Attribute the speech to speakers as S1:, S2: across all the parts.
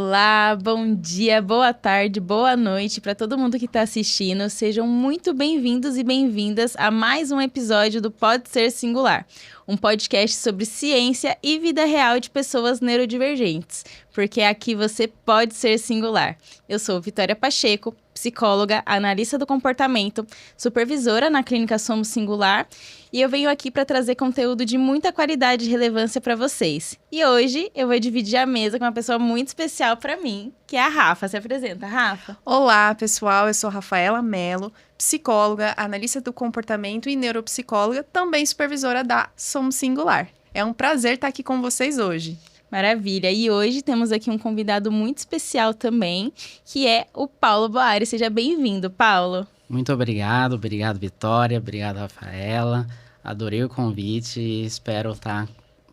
S1: Olá, bom dia, boa tarde, boa noite para todo mundo que está assistindo. Sejam muito bem-vindos e bem-vindas a mais um episódio do Pode Ser Singular, um podcast sobre ciência e vida real de pessoas neurodivergentes, porque aqui você pode ser singular. Eu sou Vitória Pacheco, psicóloga, analista do comportamento, supervisora na Clínica Somos Singular, e eu venho aqui para trazer conteúdo de muita qualidade e relevância para vocês. E hoje eu vou dividir a mesa com uma pessoa muito especial para mim, que é a Rafa. Se apresenta, Rafa.
S2: Olá, pessoal. Eu sou Rafaela Mello, psicóloga, analista do comportamento e neuropsicóloga, também supervisora da Somos Singular. É um prazer estar aqui com vocês hoje.
S1: Maravilha. E hoje temos aqui um convidado muito especial também, que é o Paulo Boari. Seja bem-vindo, Paulo.
S3: Muito obrigado Vitória, obrigado Rafaela, adorei o convite e espero estar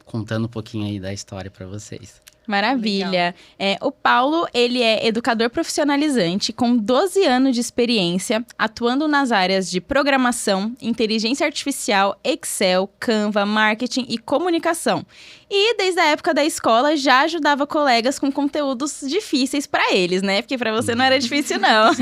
S3: contando um pouquinho aí da história para vocês.
S1: Maravilha. O Paulo, ele é educador profissionalizante com 12 anos de experiência, atuando nas áreas de programação, inteligência artificial, Excel, Canva, marketing e comunicação. E desde a época da escola já ajudava colegas com conteúdos difíceis para eles, né? Porque para você não era difícil, não.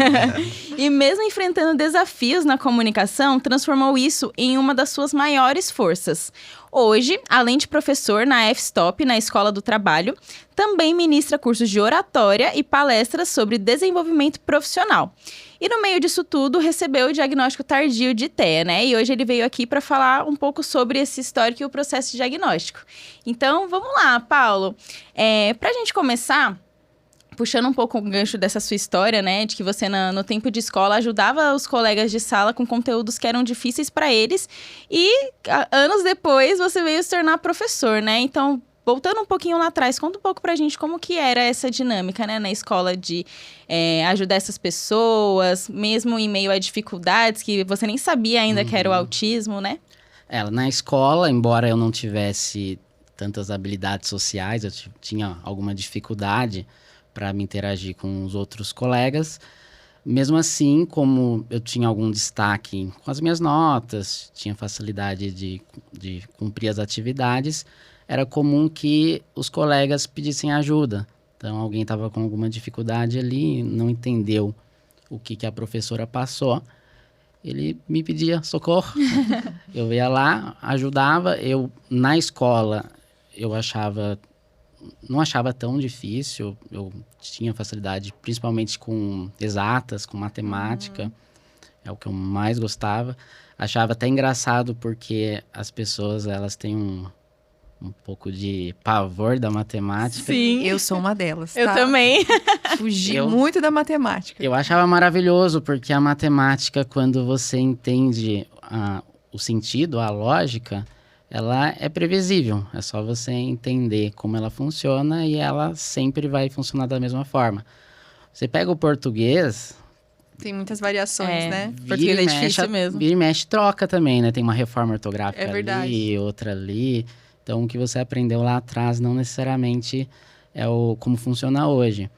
S1: E mesmo enfrentando desafios na comunicação, transformou isso em uma das suas maiores forças. Hoje, além de professor na F-Stop, na Escola do Trabalho, também ministra cursos de oratória e palestras sobre desenvolvimento profissional. E no meio disso tudo, recebeu o diagnóstico tardio de TEA, né? E hoje ele veio aqui para falar um pouco sobre esse histórico e o processo de diagnóstico. Então, vamos lá, Paulo. Para a gente começar, puxando um pouco o gancho dessa sua história, né? De que você, no tempo de escola, ajudava os colegas de sala com conteúdos que eram difíceis para eles. E anos depois, você veio se tornar professor, né? Então, voltando um pouquinho lá atrás, conta um pouco pra gente como que era essa dinâmica, né? Na escola de ajudar essas pessoas, mesmo em meio a dificuldades que você nem sabia ainda que era o autismo, né?
S3: Na escola, embora eu não tivesse tantas habilidades sociais, eu tinha alguma dificuldade para me interagir com os outros colegas. Mesmo assim, como eu tinha algum destaque com as minhas notas, tinha facilidade de cumprir as atividades, era comum que os colegas pedissem ajuda. Então, alguém estava com alguma dificuldade ali, não entendeu o que a professora passou, ele me pedia socorro. Eu ia lá, ajudava. Na escola, não achava tão difícil, eu tinha facilidade principalmente com exatas, com matemática, é o que eu mais gostava. Achava até engraçado porque as pessoas, elas têm um pouco de pavor da matemática.
S1: Sim.
S2: Eu sou uma delas, tá?
S1: Eu também.
S2: Fugi muito da matemática.
S3: Eu achava maravilhoso porque a matemática, quando você entende o sentido, a lógica, ela é previsível, é só você entender como ela funciona e ela sempre vai funcionar da mesma forma. Você pega o português...
S2: Tem muitas variações, né?
S1: Português é difícil mesmo.
S3: Vira e mexe, troca também, né? Tem uma reforma ortográfica
S2: ali,
S3: outra ali. Então, o que você aprendeu lá atrás não necessariamente é como funciona hoje.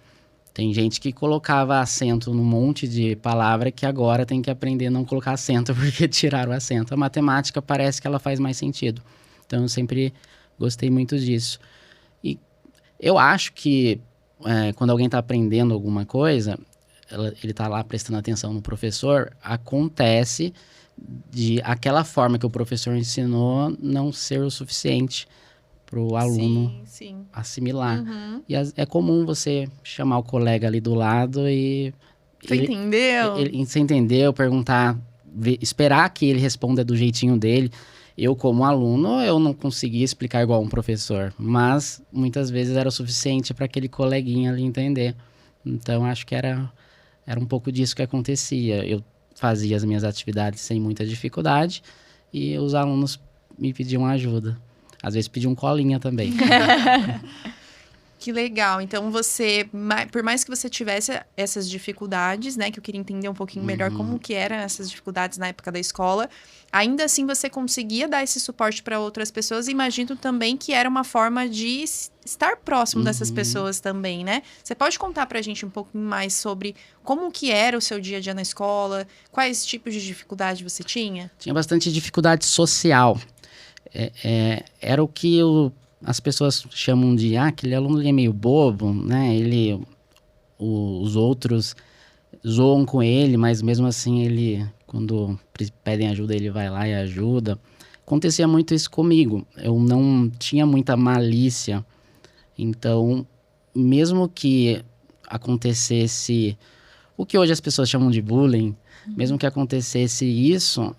S3: Tem gente que colocava acento num monte de palavra que agora tem que aprender a não colocar acento porque tiraram o acento. A matemática parece que ela faz mais sentido. Então, eu sempre gostei muito disso. E eu acho que quando alguém está aprendendo alguma coisa, ele está lá prestando atenção no professor, acontece de aquela forma que o professor ensinou não ser o suficiente para o aluno assimilar. E é comum você chamar o colega ali do lado e...
S2: Você entendeu?
S3: Você entendeu, perguntar, esperar que ele responda do jeitinho dele. Eu, como aluno, eu não conseguia explicar igual um professor, mas muitas vezes era o suficiente para aquele coleguinha ali entender. Então, acho que era um pouco disso que acontecia. Eu fazia as minhas atividades sem muita dificuldade e os alunos me pediam ajuda. Às vezes pediam colinha também.
S2: Que legal. Então, por mais que você tivesse essas dificuldades, né? Que eu queria entender um pouquinho melhor como que eram essas dificuldades na época da escola, ainda assim você conseguia dar esse suporte para outras pessoas. Imagino também que era uma forma de estar próximo dessas pessoas também, né? Você pode contar pra gente um pouquinho mais sobre como que era o seu dia a dia na escola? Quais tipos de dificuldade você tinha?
S3: Tinha bastante dificuldade social. Era o que as pessoas chamam de, aquele aluno ele é meio bobo, né? Os outros zoam com ele, mas mesmo assim ele, quando pedem ajuda, ele vai lá e ajuda. Acontecia muito isso comigo. Eu não tinha muita malícia. Então, mesmo que acontecesse o que hoje as pessoas chamam de bullying, mesmo que acontecesse isso,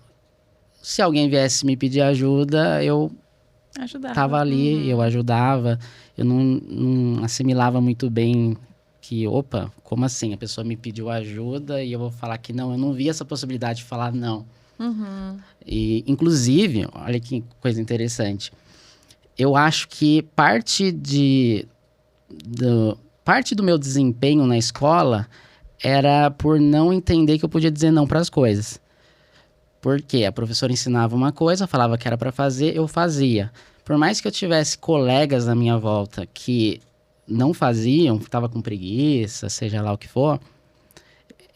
S3: se alguém viesse me pedir ajuda, eu estava ali, eu ajudava. Eu não assimilava muito bem que, opa, como assim? A pessoa me pediu ajuda e eu vou falar que não. Eu não vi essa possibilidade de falar não. E, inclusive, olha que coisa interessante. Eu acho que parte do meu desempenho na escola era por não entender que eu podia dizer não para as coisas. Porque a professora ensinava uma coisa, falava que era para fazer, eu fazia. Por mais que eu tivesse colegas na minha volta que não faziam, estava com preguiça, seja lá o que for,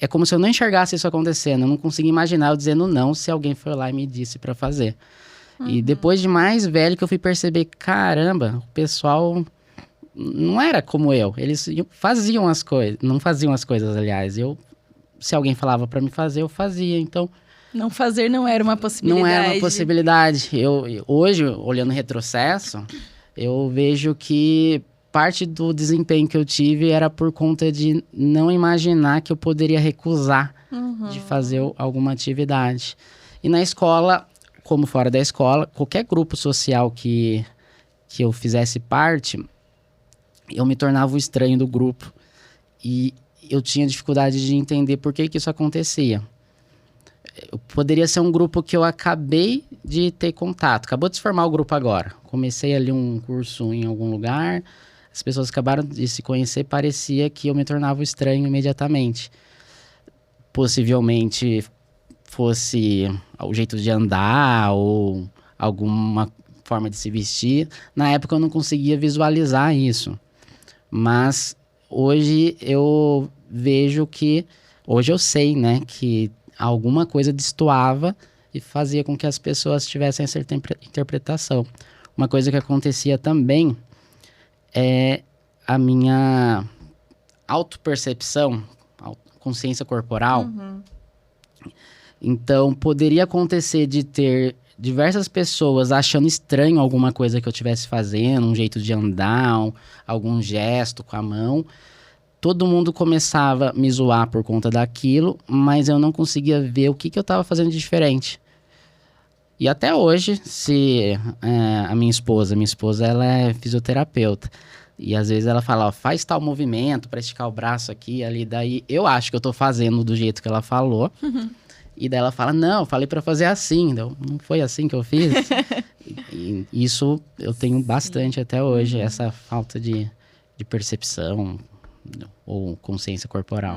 S3: é como se eu não enxergasse isso acontecendo. Eu não conseguia imaginar eu dizendo não se alguém foi lá e me disse para fazer. E depois de mais velho que eu fui perceber, caramba, o pessoal não era como eu. Eles faziam as coisas, não faziam as coisas, aliás. Se alguém falava para me fazer, eu fazia. Então,
S1: não fazer não era uma possibilidade.
S3: não era uma possibilidade. Hoje, olhando em retrocesso, eu vejo que parte do desempenho que eu tive era por conta de não imaginar que eu poderia recusar de fazer alguma atividade. E na escola, como fora da escola, qualquer grupo social que eu fizesse parte, eu me tornava o estranho do grupo. E eu tinha dificuldade de entender por que isso acontecia. Poderia ser um grupo que eu acabei de ter contato. Acabou de se formar o grupo agora. Comecei ali um curso em algum lugar, as pessoas acabaram de se conhecer, parecia que eu me tornava o estranho imediatamente. Possivelmente fosse o jeito de andar ou alguma forma de se vestir. Na época eu não conseguia visualizar isso. Mas hoje eu vejo que... Hoje eu sei, né, que alguma coisa destoava e fazia com que as pessoas tivessem essa interpretação. Uma coisa que acontecia também é a minha autopercepção, consciência corporal. Então, poderia acontecer de ter diversas pessoas achando estranho alguma coisa que eu estivesse fazendo, um jeito de andar, algum gesto com a mão. Todo mundo começava a me zoar por conta daquilo, mas eu não conseguia ver o que eu estava fazendo de diferente. E até hoje, a minha esposa ela é fisioterapeuta, e às vezes ela fala, ó, faz tal movimento para esticar o braço aqui, ali, daí eu acho que eu tô fazendo do jeito que ela falou, e daí ela fala, não, eu falei para fazer assim, não foi assim que eu fiz. E isso eu tenho bastante até hoje, essa falta de percepção ou consciência corporal.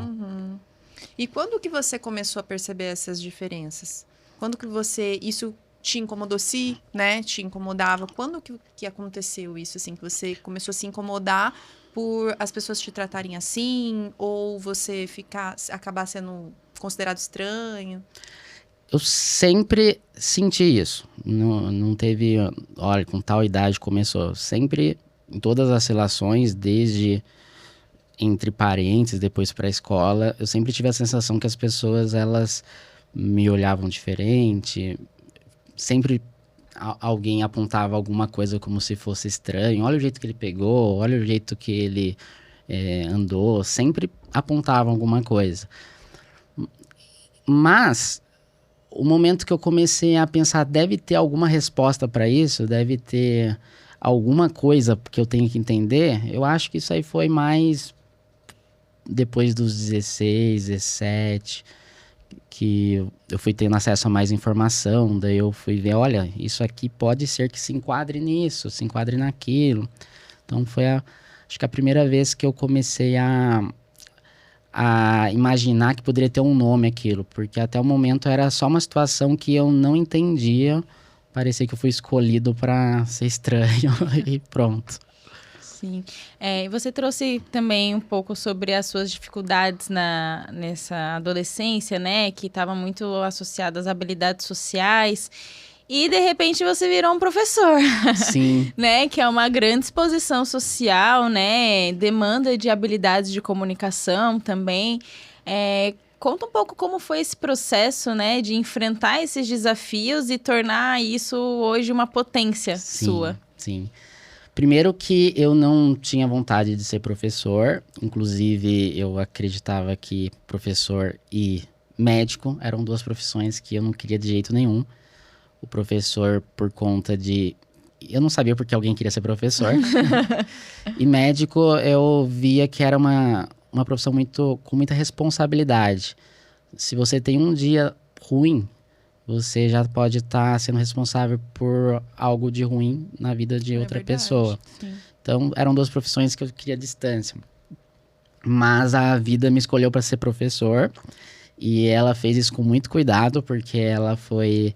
S2: E quando que você começou a perceber essas diferenças? Quando que isso te incomodou, né? Te incomodava? Quando que aconteceu isso, assim? Que você começou a se incomodar por as pessoas te tratarem assim? Ou você acabar sendo considerado estranho?
S3: Eu sempre senti isso. Não teve... Olha, com tal idade começou. Sempre, em todas as relações, desde entre parentes, depois para a escola, eu sempre tive a sensação que as pessoas, elas me olhavam diferente. Sempre alguém apontava alguma coisa como se fosse estranho. Olha o jeito que ele pegou, olha o jeito que ele andou. Sempre apontavam alguma coisa. Mas o momento que eu comecei a pensar, deve ter alguma resposta para isso, deve ter alguma coisa que eu tenho que entender, eu acho que isso aí foi mais depois dos 16, 17, que eu fui tendo acesso a mais informação, daí eu fui ver, olha, isso aqui pode ser que se enquadre nisso, se enquadre naquilo. Então foi acho que a primeira vez que eu comecei a imaginar que poderia ter um nome aquilo, porque até o momento era só uma situação que eu não entendia, parecia que eu fui escolhido para ser estranho e pronto.
S1: Sim. E você trouxe também um pouco sobre as suas dificuldades nessa adolescência, né? Que estava muito associada às habilidades sociais. E, de repente, você virou um professor,
S3: Sim.
S1: né? Que é uma grande exposição social, né? Demanda de habilidades de comunicação também. Conta um pouco como foi esse processo, né? De enfrentar esses desafios e tornar isso hoje uma potência sua.
S3: Sim. Primeiro que eu não tinha vontade de ser professor. Inclusive, eu acreditava que professor e médico eram duas profissões que eu não queria de jeito nenhum. O professor por conta de... Eu não sabia porque alguém queria ser professor. E médico eu via que era uma profissão com muita responsabilidade. Se você tem um dia ruim, você já pode estar sendo responsável por algo de ruim na vida de outra pessoa.
S1: Sim.
S3: Então, eram duas profissões que eu queria distância. Mas a vida me escolheu para ser professor. E ela fez isso com muito cuidado, porque ela foi...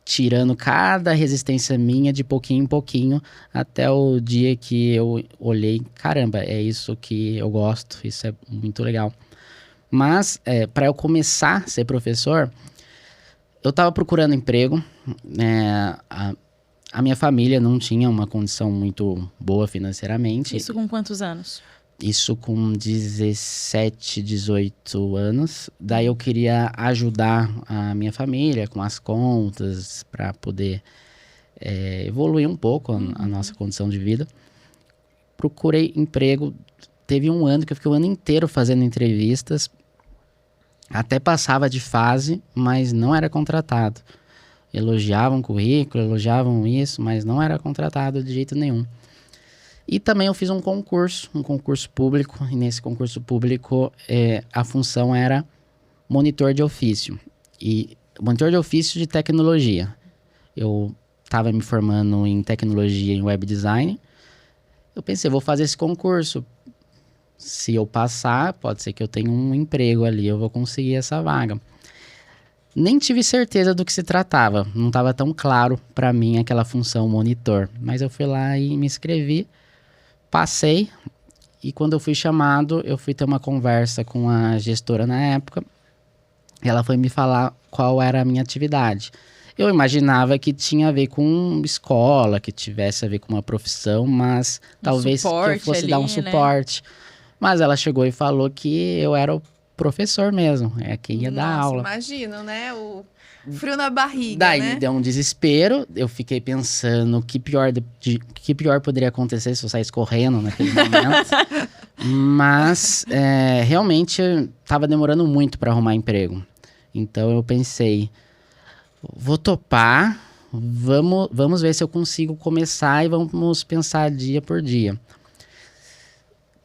S3: tirando cada resistência minha de pouquinho em pouquinho, até o dia que eu olhei, caramba, é isso que eu gosto, isso é muito legal. Mas, para eu começar a ser professor, eu estava procurando emprego, a minha família não tinha uma condição muito boa financeiramente.
S1: Isso com quantos anos?
S3: Isso com 17, 18 anos. Daí eu queria ajudar a minha família com as contas para poder evoluir um pouco a nossa condição de vida. Procurei emprego. Teve um ano que eu fiquei o ano inteiro fazendo entrevistas. Até passava de fase, mas não era contratado. Elogiavam o currículo, elogiavam isso, mas não era contratado de jeito nenhum. E também eu fiz um concurso público, e nesse concurso público a função era monitor de ofício. E monitor de ofício de tecnologia. Eu estava me formando em tecnologia em web design. Eu pensei, vou fazer esse concurso. Se eu passar, pode ser que eu tenha um emprego ali, eu vou conseguir essa vaga. Nem tive certeza do que se tratava, não estava tão claro para mim aquela função monitor. Mas eu fui lá e me inscrevi. Passei, e quando eu fui chamado, eu fui ter uma conversa com a gestora na época. Ela foi me falar qual era a minha atividade. Eu imaginava que tinha a ver com escola, que tivesse a ver com uma profissão, mas talvez que eu fosse dar um suporte. Mas ela chegou e falou que eu era o professor mesmo, quem ia dar aula.
S2: Imagina, né? O frio na barriga,
S3: Daí
S2: né?
S3: me deu um desespero, eu fiquei pensando que pior poderia acontecer se eu saísse correndo naquele momento. Mas realmente estava demorando muito para arrumar emprego. Então eu pensei, vou topar, vamos ver se eu consigo começar e vamos pensar dia por dia.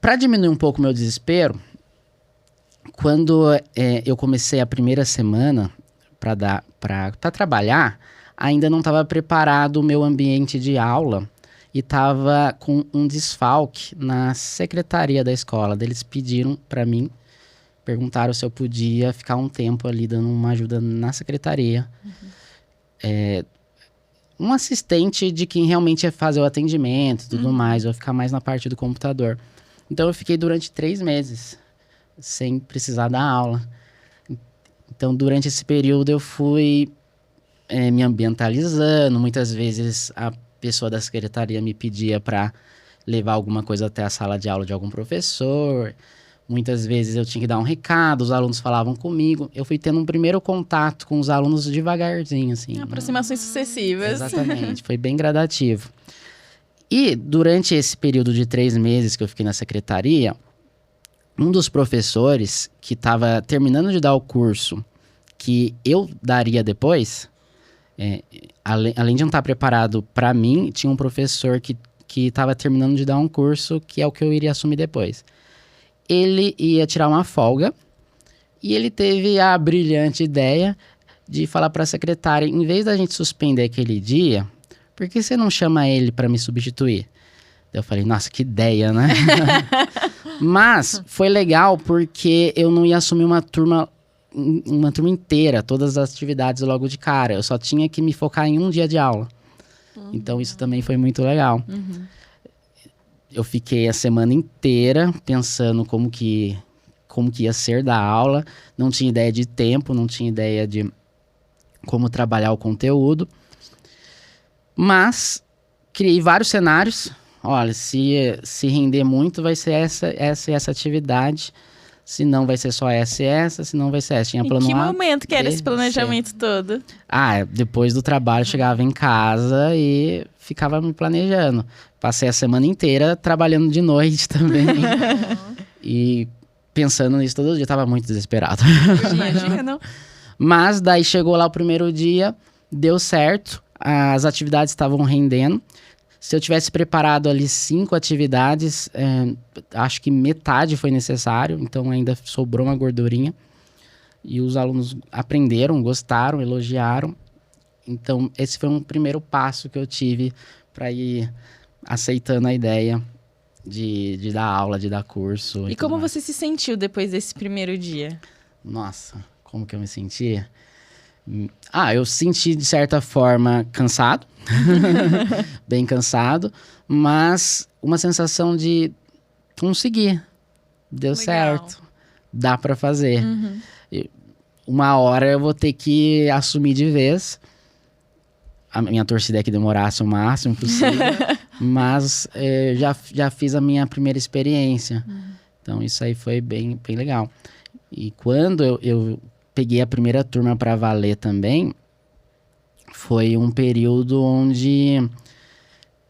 S3: Para diminuir um pouco o meu desespero, quando eu comecei a primeira semana para trabalhar, ainda não estava preparado o meu ambiente de aula e estava com um desfalque na secretaria da escola. Eles pediram para mim, perguntaram se eu podia ficar um tempo ali dando uma ajuda na secretaria. Um assistente de quem realmente ia fazer o atendimento e tudo mais, eu ia ficar mais na parte do computador. Então eu fiquei durante 3 meses sem precisar dar aula. Então durante esse período eu fui me ambientalizando. Muitas vezes a pessoa da secretaria me pedia para levar alguma coisa até a sala de aula de algum professor. Muitas vezes eu tinha que dar um recado, os alunos falavam comigo. Eu fui tendo um primeiro contato com os alunos devagarzinho, assim.
S1: Aproximações sucessivas.
S3: Exatamente, foi bem gradativo. E durante esse período de 3 meses que eu fiquei na secretaria, um dos professores que estava terminando de dar o curso que eu daria depois, além de não estar preparado para mim, tinha um professor que estava terminando de dar um curso que é o que eu iria assumir depois. Ele ia tirar uma folga e ele teve a brilhante ideia de falar para a secretária, em vez da gente suspender aquele dia, por que você não chama ele para me substituir? Eu falei, nossa, que ideia, né? Mas foi legal porque eu não ia assumir uma turma inteira, todas as atividades logo de cara. Eu só tinha que me focar em um dia de aula. Então isso também foi muito legal. Eu fiquei a semana inteira pensando como que ia ser da aula. Não tinha ideia de tempo, não tinha ideia de como trabalhar o conteúdo. Mas criei vários cenários. Olha, se render muito, vai ser essa atividade. Se não, vai ser só essa. Se não, vai ser essa. Tinha plano
S1: Em que
S3: A,
S1: momento que era
S3: B,
S1: esse planejamento
S3: C.
S1: todo?
S3: Depois do trabalho, chegava em casa e ficava me planejando. Passei a semana inteira trabalhando de noite também. E pensando nisso todo dia, tava muito desesperado.
S2: Imagina.
S3: Mas daí chegou lá o primeiro dia, deu certo, as atividades estavam rendendo. Se eu tivesse preparado ali 5 atividades, acho que metade foi necessário, então ainda sobrou uma gordurinha. E os alunos aprenderam, gostaram, elogiaram. Então esse foi um primeiro passo que eu tive para ir aceitando a ideia de dar aula, de dar curso.
S1: E como você se sentiu depois desse primeiro dia?
S3: Nossa, como que eu me senti? Eu senti, de certa forma, cansado. Bem cansado. Mas uma sensação de conseguir. Deu certo. Dá pra fazer. Uma hora eu vou ter que assumir de vez. A minha torcida é que demorasse o máximo possível. Mas já fiz a minha primeira experiência. Então isso aí foi bem, bem legal. E quando eu peguei a primeira turma para valer também, foi um período onde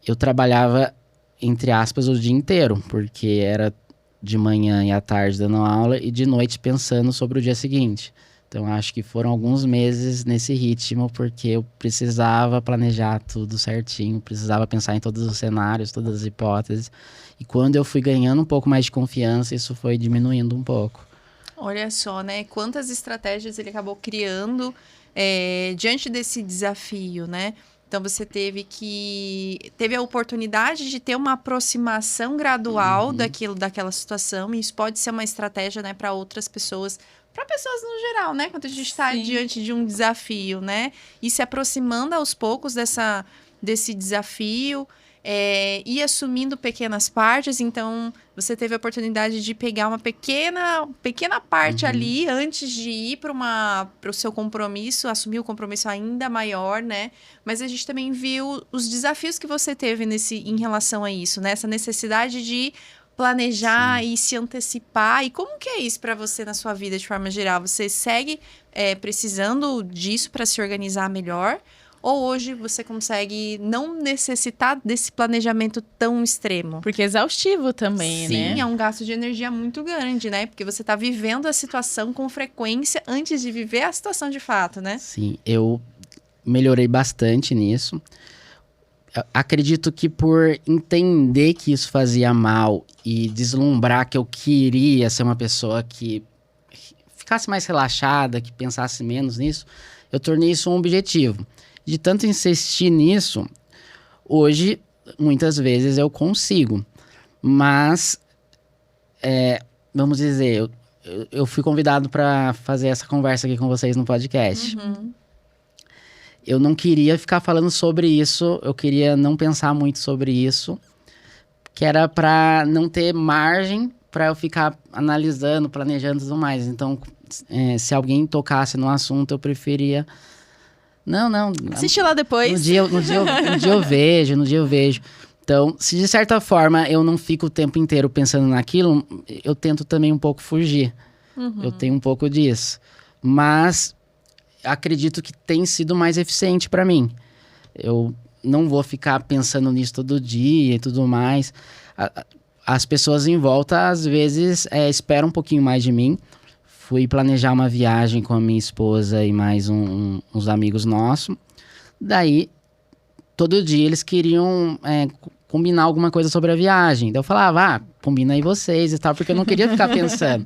S3: eu trabalhava, entre aspas, o dia inteiro, porque era de manhã e à tarde dando aula e de noite pensando sobre o dia seguinte. Então, acho que foram alguns meses nesse ritmo, porque eu precisava planejar tudo certinho, precisava pensar em todos os cenários, todas as hipóteses. E quando eu fui ganhando um pouco mais de confiança, isso foi diminuindo um pouco.
S2: Olha só, né? Quantas estratégias ele acabou criando diante desse desafio, né? Então, você teve a oportunidade de ter uma aproximação gradual daquela situação, e isso pode ser uma estratégia, né, para outras pessoas, para pessoas no geral, né? Quando a gente está diante de um desafio, né? E se aproximando aos poucos desse desafio, e assumindo pequenas partes. Então, você teve a oportunidade de pegar uma pequena parte ali antes de ir para o seu compromisso, assumir o compromisso ainda maior, né? Mas a gente também viu os desafios que você teve em relação a isso, né? Essa necessidade de planejar e se antecipar. E como que é isso para você na sua vida de forma geral? Você segue precisando disso para se organizar melhor? Ou hoje você consegue não necessitar desse planejamento tão extremo?
S1: Porque é exaustivo também, né?
S2: Sim, é um gasto de energia muito grande, né? Porque você está vivendo a situação com frequência antes de viver a situação de fato, né?
S3: Sim, eu melhorei bastante nisso. Acredito que por entender que isso fazia mal e deslumbrar que eu queria ser uma pessoa que ficasse mais relaxada, que pensasse menos nisso, eu tornei isso um objetivo. De tanto insistir nisso, hoje, muitas vezes eu consigo. Mas, vamos dizer, eu fui convidado para fazer essa conversa aqui com vocês no podcast. Eu não queria ficar falando sobre isso, eu queria não pensar muito sobre isso, que era para não ter margem para eu ficar analisando, planejando e tudo mais. Então, se alguém tocasse no assunto, eu preferia... Não.
S1: Assiste lá depois.
S3: No dia eu vejo. Então, se de certa forma eu não fico o tempo inteiro pensando naquilo, eu tento também um pouco fugir. Eu tenho um pouco disso. Mas acredito que tem sido mais eficiente para mim. Eu não vou ficar pensando nisso todo dia e tudo mais. As pessoas em volta, às vezes, esperam um pouquinho mais de mim. Fui planejar uma viagem com a minha esposa e mais uns amigos nossos. Daí, todo dia eles queriam combinar alguma coisa sobre a viagem. Daí eu falava, combina aí vocês e tal, porque eu não queria ficar pensando.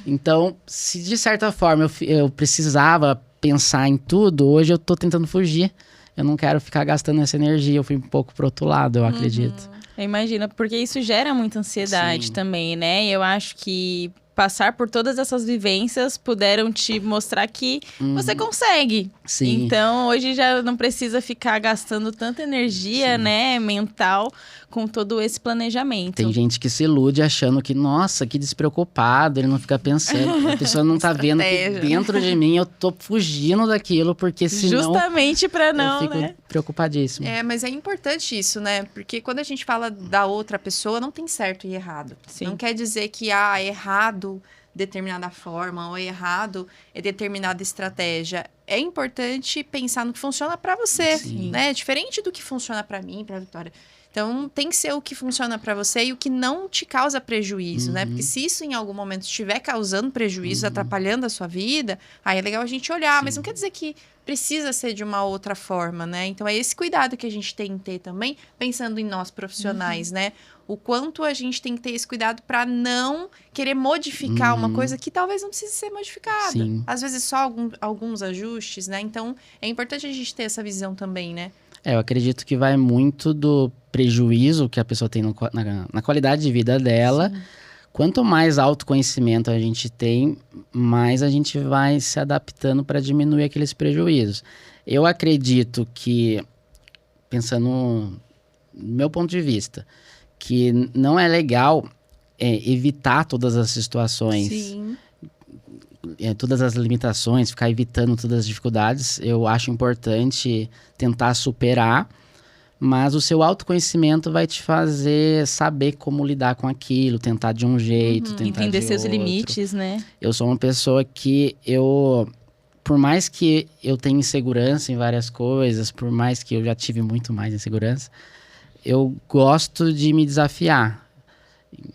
S3: Então, se de certa forma eu precisava pensar em tudo, hoje eu tô tentando fugir. Eu não quero ficar gastando essa energia. Eu fui um pouco pro outro lado, eu acredito.
S1: Eu imagino, porque isso gera muita ansiedade também, né? E eu acho que passar por todas essas vivências puderam te mostrar que você consegue.
S3: Sim.
S1: Então, hoje já não precisa ficar gastando tanta energia, né, mental, com todo esse planejamento.
S3: Tem gente que se ilude achando que, nossa, que despreocupado, ele não fica pensando. A pessoa não tá vendo que dentro de mim eu tô fugindo daquilo, porque senão...
S1: Justamente pra não,
S3: eu fico
S1: né?
S3: preocupadíssimo.
S2: Mas é importante isso, né? Porque quando a gente fala da outra pessoa, não tem certo e errado.
S1: Sim.
S2: Não quer dizer que, é errado determinada forma ou é errado é determinada estratégia. É importante pensar no que funciona pra você,
S3: Sim.
S2: né? Diferente do que funciona pra mim, pra Vitória. Então, tem que ser o que funciona pra você e o que não te causa prejuízo, né? Porque se isso em algum momento estiver causando prejuízo, atrapalhando a sua vida, aí é legal a gente olhar. Mas não quer dizer que precisa ser de uma outra forma, né? Então, é esse cuidado que a gente tem que ter também, pensando em nós profissionais, né? O quanto a gente tem que ter esse cuidado para não querer modificar uma coisa que talvez não precise ser modificada.
S3: Sim.
S2: Às vezes só alguns ajustes, né? Então, é importante a gente ter essa visão também, né?
S3: Eu acredito que vai muito do prejuízo que a pessoa tem na qualidade de vida dela.
S1: Sim.
S3: Quanto mais autoconhecimento a gente tem, mais a gente vai se adaptando para diminuir aqueles prejuízos. Eu acredito que, pensando no meu ponto de vista, que não é legal evitar todas as situações,
S2: Sim.
S3: Todas as limitações, ficar evitando todas as dificuldades. Eu acho importante tentar superar, mas o seu autoconhecimento vai te fazer saber como lidar com aquilo, tentar de um jeito, tentar
S1: Entender
S3: de
S1: seus
S3: outro.
S1: limites, né?
S3: Eu sou uma pessoa que por mais que eu tenha insegurança em várias coisas, por mais que eu já tive muito mais insegurança, eu gosto de me desafiar.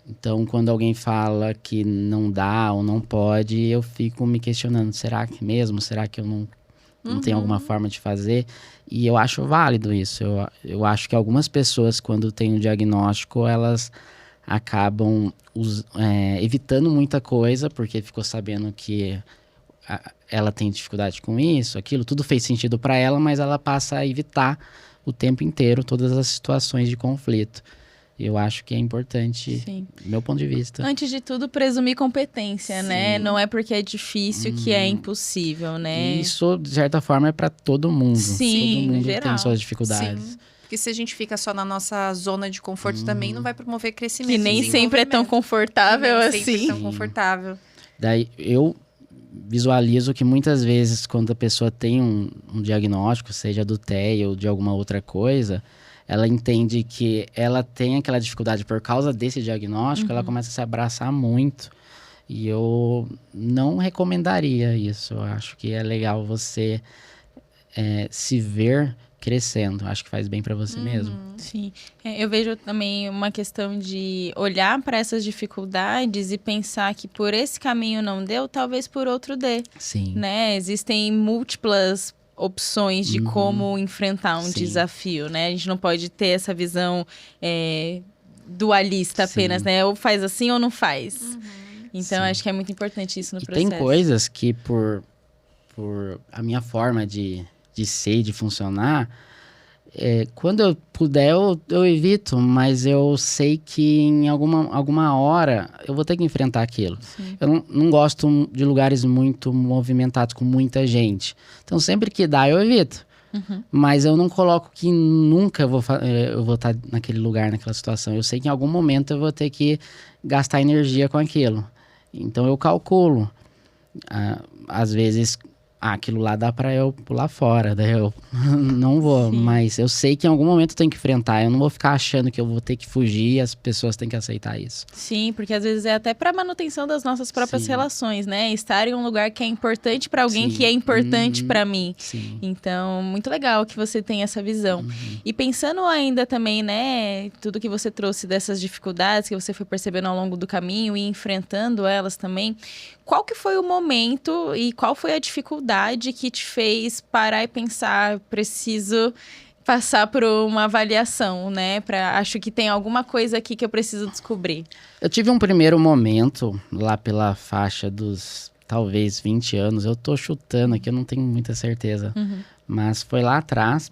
S3: Então, quando alguém fala que não dá ou não pode, eu fico me questionando, será que mesmo? Será que eu não tenho alguma forma de fazer? E eu acho válido isso. Eu acho que algumas pessoas, quando têm um diagnóstico, elas acabam evitando muita coisa, porque ficou sabendo que ela tem dificuldade com isso, aquilo, tudo fez sentido para ela, mas ela passa a evitar o tempo inteiro todas as situações de conflito. Eu acho que é importante,
S1: Sim.
S3: do meu ponto de vista.
S1: Antes de tudo, presumir competência, né?
S3: Sim.
S1: Não é porque é difícil que é impossível, né?
S3: E isso, de certa forma, é para todo mundo.
S1: Sim,
S3: todo mundo
S1: geral.
S3: tem suas dificuldades.
S2: Sim. Porque se a gente fica só na nossa zona de conforto também, não vai promover crescimento.
S1: Que nem sempre é tão confortável
S2: Nem sempre
S1: assim.
S2: é tão confortável.
S3: Daí, eu visualizo que muitas vezes, quando a pessoa tem um diagnóstico, seja do TEA ou de alguma outra coisa, ela entende que ela tem aquela dificuldade por causa desse diagnóstico, ela começa a se abraçar muito. E eu não recomendaria isso. Eu acho que é legal você se ver crescendo. Acho que faz bem para você mesmo.
S1: Sim. Eu vejo também uma questão de olhar para essas dificuldades e pensar que por esse caminho não deu, talvez por outro dê.
S3: Sim.
S1: Né? Existem múltiplas opções de como enfrentar um
S3: Sim.
S1: desafio, né? A gente não pode ter essa visão dualista apenas,
S3: Sim.
S1: né? Ou faz assim ou não faz. Então,
S3: Sim.
S1: acho que é muito importante isso no
S3: E
S1: processo.
S3: tem coisas que, por a minha forma de ser e de funcionar, quando eu puder, eu evito, mas eu sei que em alguma hora eu vou ter que enfrentar aquilo.
S1: Sim.
S3: Eu não gosto de lugares muito movimentados, com muita gente. Então, sempre que dá, eu evito. Mas eu não coloco que nunca eu vou estar naquele lugar, naquela situação. Eu sei que em algum momento eu vou ter que gastar energia com aquilo. Então, eu calculo. Às vezes, aquilo lá dá pra eu pular fora, daí eu não vou.
S1: Sim.
S3: Mas eu sei que em algum momento eu tenho que enfrentar. Eu não vou ficar achando que eu vou ter que fugir e as pessoas têm que aceitar isso.
S1: Sim, porque às vezes é até para manutenção das nossas próprias
S3: Sim.
S1: relações, né? Estar em um lugar que é importante para alguém
S3: Sim.
S1: que é importante para mim.
S3: Sim.
S1: Então, muito legal que você tenha essa visão. E pensando ainda também, né, tudo que você trouxe dessas dificuldades que você foi percebendo ao longo do caminho e enfrentando elas também, qual que foi o momento e qual foi a dificuldade que te fez parar e pensar, preciso passar por uma avaliação, né? Acho que tem alguma coisa aqui que eu preciso descobrir.
S3: Eu tive um primeiro momento lá pela faixa dos talvez 20 anos. Eu tô chutando aqui, eu não tenho muita certeza. Mas foi lá atrás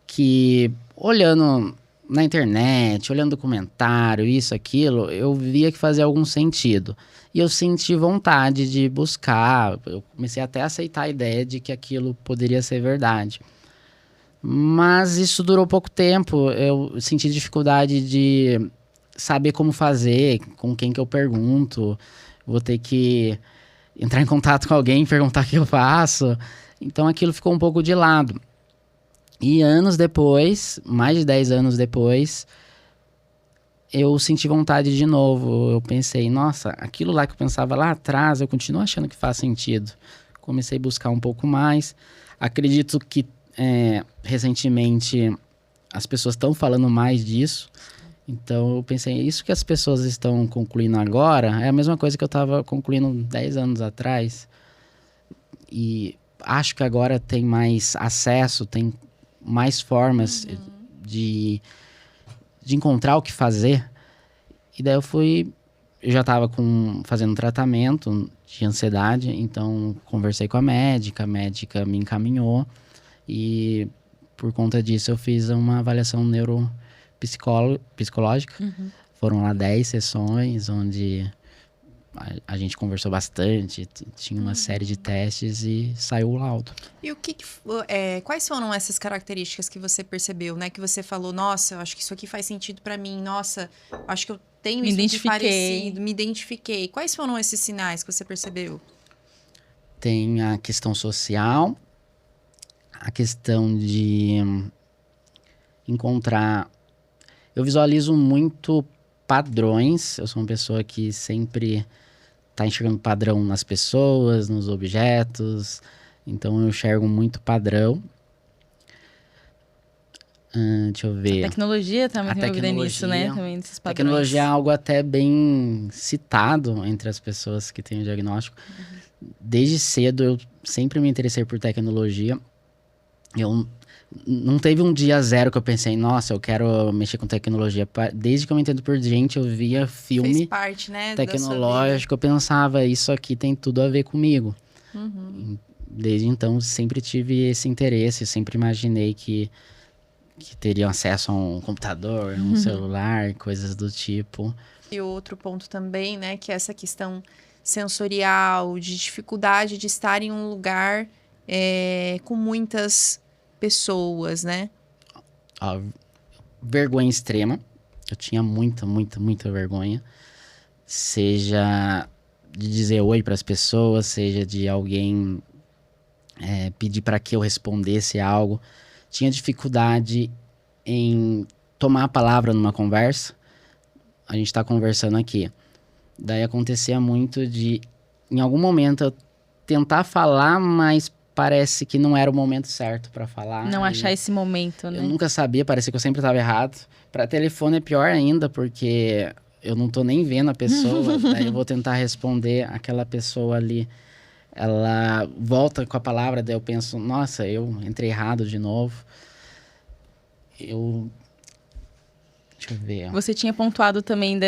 S3: que, olhando na internet, olhando documentário, isso, aquilo, eu via que fazia algum sentido. E eu senti vontade de buscar, eu comecei até a aceitar a ideia de que aquilo poderia ser verdade. Mas isso durou pouco tempo, eu senti dificuldade de saber como fazer, com quem que eu pergunto, vou ter que entrar em contato com alguém e perguntar o que eu faço. Então aquilo ficou um pouco de lado. E anos depois, mais de 10 anos depois, eu senti vontade de novo. Eu pensei, nossa, aquilo lá que eu pensava lá atrás, eu continuo achando que faz sentido. Comecei a buscar um pouco mais. Acredito que recentemente as pessoas estão falando mais disso. Então eu pensei, isso que as pessoas estão concluindo agora é a mesma coisa que eu estava concluindo 10 anos atrás. E acho que agora tem mais acesso, tem mais formas de encontrar o que fazer. E daí eu já estava fazendo tratamento de ansiedade, então conversei com a médica me encaminhou e por conta disso eu fiz uma avaliação neuropsicológica. Foram lá 10 sessões onde a gente conversou bastante, tinha uma série de testes e saiu o laudo.
S2: E quais foram essas características que você percebeu, né? Que você falou, nossa, eu acho que isso aqui faz sentido pra mim, nossa, acho que eu tenho isso aqui parecido, me identifiquei. Quais foram esses sinais que você percebeu?
S3: Tem a questão social, a questão de encontrar... Eu visualizo muito padrões, eu sou uma pessoa que sempre tá enxergando padrão nas pessoas, nos objetos, então eu enxergo muito padrão. Deixa eu ver.
S1: A tecnologia tá muito envolvida nisso, né? Também nesses padrões.
S3: A tecnologia é algo até bem citado entre as pessoas que têm o diagnóstico. Desde cedo eu sempre me interessei por tecnologia. Eu não teve um dia zero que eu pensei, nossa, eu quero mexer com tecnologia. Desde que eu me entendo por gente, eu via filme
S2: Fez parte, né,
S3: tecnológico, eu pensava, isso aqui tem tudo a ver comigo. Desde então, sempre tive esse interesse, sempre imaginei que teria acesso a um computador, um celular, coisas do tipo.
S2: E outro ponto também, né, que é essa questão sensorial, de dificuldade de estar em um lugar com muitas pessoas, né?
S3: Vergonha extrema. Eu tinha muita vergonha. Seja de dizer oi para as pessoas, seja de alguém pedir para que eu respondesse algo. Tinha dificuldade em tomar a palavra numa conversa. A gente está conversando aqui. Daí acontecia muito de, em algum momento, eu tentar falar, mas parece que não era o momento certo para falar.
S1: Não achar esse momento, né?
S3: Eu nunca sabia, parecia que eu sempre estava errado. Para telefone é pior ainda, porque eu não tô nem vendo a pessoa. Daí eu vou tentar responder aquela pessoa ali. Ela volta com a palavra, daí eu penso, nossa, eu entrei errado de novo. Deixa eu ver.
S1: Você tinha pontuado também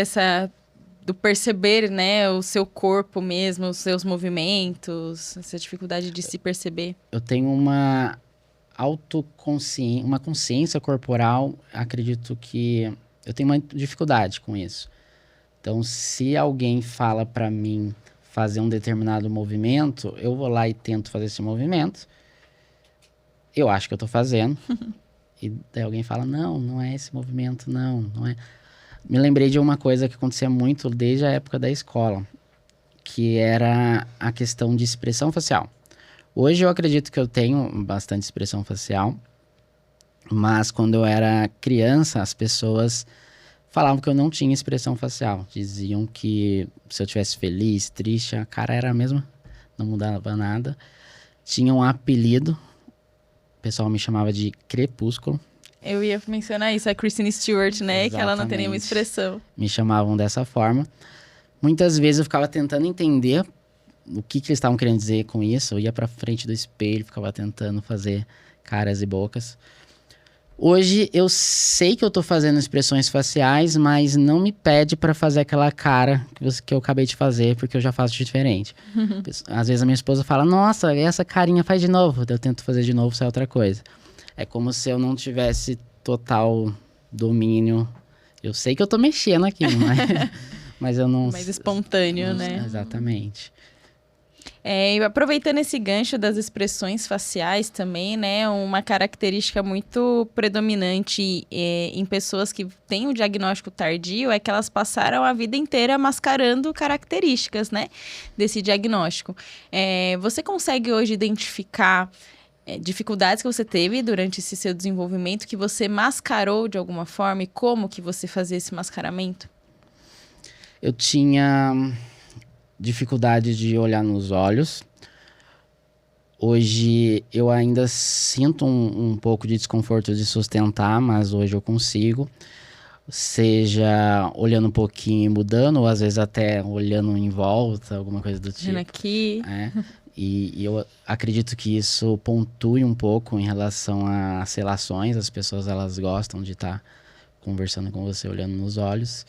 S1: do perceber, né, o seu corpo mesmo, os seus movimentos, essa dificuldade de se perceber.
S3: Eu tenho uma autoconsciência, uma consciência corporal, acredito que eu tenho uma dificuldade com isso. Então, se alguém fala para mim fazer um determinado movimento, eu vou lá e tento fazer esse movimento. Eu acho que eu tô fazendo. E daí alguém fala, não é esse movimento, não é. Me lembrei de uma coisa que acontecia muito desde a época da escola, que era a questão de expressão facial. Hoje eu acredito que eu tenho bastante expressão facial, mas quando eu era criança, as pessoas falavam que eu não tinha expressão facial. Diziam que se eu estivesse feliz, triste, a cara era a mesma, não mudava nada. Tinha um apelido, o pessoal me chamava de Crepúsculo.
S1: Eu ia mencionar isso, a Kristen Stewart, né?
S3: Exatamente.
S1: Que ela não tem nenhuma expressão.
S3: Me chamavam dessa forma. Muitas vezes eu ficava tentando entender o que eles estavam querendo dizer com isso. Eu ia pra frente do espelho, ficava tentando fazer caras e bocas. Hoje eu sei que eu tô fazendo expressões faciais, mas não me pede pra fazer aquela cara que eu acabei de fazer, porque eu já faço diferente. Às vezes a minha esposa fala, nossa, essa carinha faz de novo. Eu tento fazer de novo, sai outra coisa. É como se eu não tivesse total domínio. Eu sei que eu tô mexendo aqui, mas eu não...
S1: Mais espontâneo, né?
S3: Exatamente.
S1: E aproveitando esse gancho das expressões faciais também, né? Uma característica muito predominante em pessoas que têm o diagnóstico tardio é que elas passaram a vida inteira mascarando características, né? Desse diagnóstico. Você consegue hoje identificar dificuldades que você teve durante esse seu desenvolvimento que você mascarou de alguma forma e como que você fazia esse mascaramento?
S3: Eu tinha dificuldade de olhar nos olhos. Hoje eu ainda sinto um pouco de desconforto de sustentar, mas hoje eu consigo. Seja olhando um pouquinho e mudando, ou às vezes até olhando em volta, alguma coisa do tipo.
S1: Olhando aqui.
S3: E eu acredito que isso pontue um pouco em relação às relações. As pessoas, elas gostam de estar conversando com você, olhando nos olhos.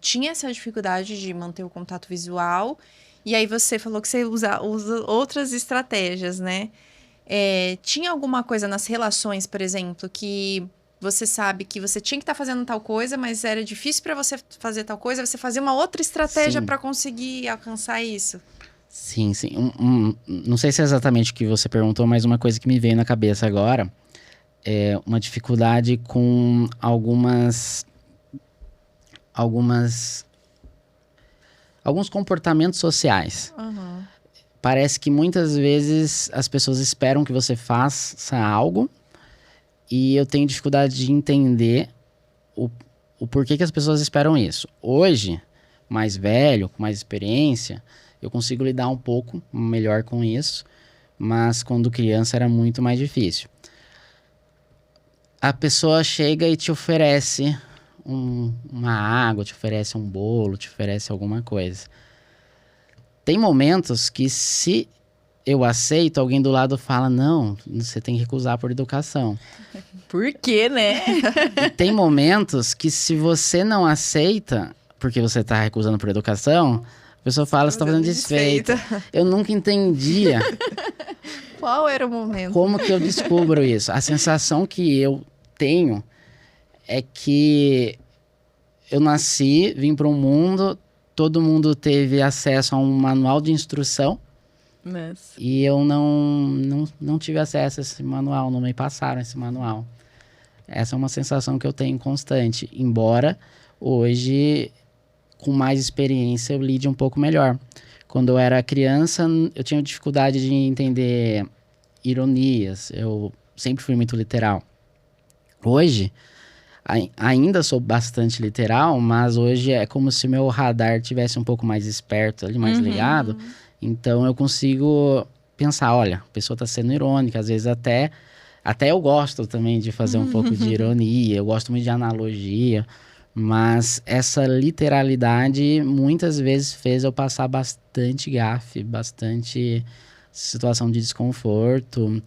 S2: Tinha essa dificuldade de manter o contato visual, e aí você falou que você usa outras estratégias, né? Tinha alguma coisa nas relações, por exemplo, que você sabe que você tinha que estar fazendo tal coisa, mas era difícil para você fazer tal coisa, você fazia uma outra estratégia para conseguir alcançar isso?
S3: Sim. Não sei se é exatamente o que você perguntou, mas uma coisa que me veio na cabeça agora é uma dificuldade com alguns comportamentos sociais.
S2: Uhum.
S3: Parece que muitas vezes as pessoas esperam que você faça algo e eu tenho dificuldade de entender o porquê que as pessoas esperam isso. Hoje, mais velho, com mais experiência, eu consigo lidar um pouco melhor com isso, mas quando criança era muito mais difícil. A pessoa chega e te oferece uma água, te oferece um bolo, te oferece alguma coisa. Tem momentos que se eu aceito, alguém do lado fala, não, você tem que recusar por educação.
S1: Por quê, né?
S3: E tem momentos que se você não aceita, porque você está recusando por educação, a pessoa fala, você está fazendo desfeita. Eu nunca entendia.
S2: Qual era o momento?
S3: Como que eu descubro isso? A sensação que eu tenho é que eu nasci, vim para um mundo, todo mundo teve acesso a um manual de instrução.
S1: Nossa.
S3: E eu não tive acesso a esse manual, não me passaram esse manual. Essa é uma sensação que eu tenho constante, embora hoje, com mais experiência, eu lide um pouco melhor. Quando eu era criança, eu tinha dificuldade de entender ironias, eu sempre fui muito literal. Hoje, ainda sou bastante literal, mas hoje é como se meu radar tivesse um pouco mais esperto, ali, mais ligado. Então eu consigo pensar, olha, a pessoa está sendo irônica, às vezes até eu gosto também de fazer um pouco de ironia, eu gosto muito de analogia, mas essa literalidade muitas vezes fez eu passar bastante gafe, bastante situação de desconforto.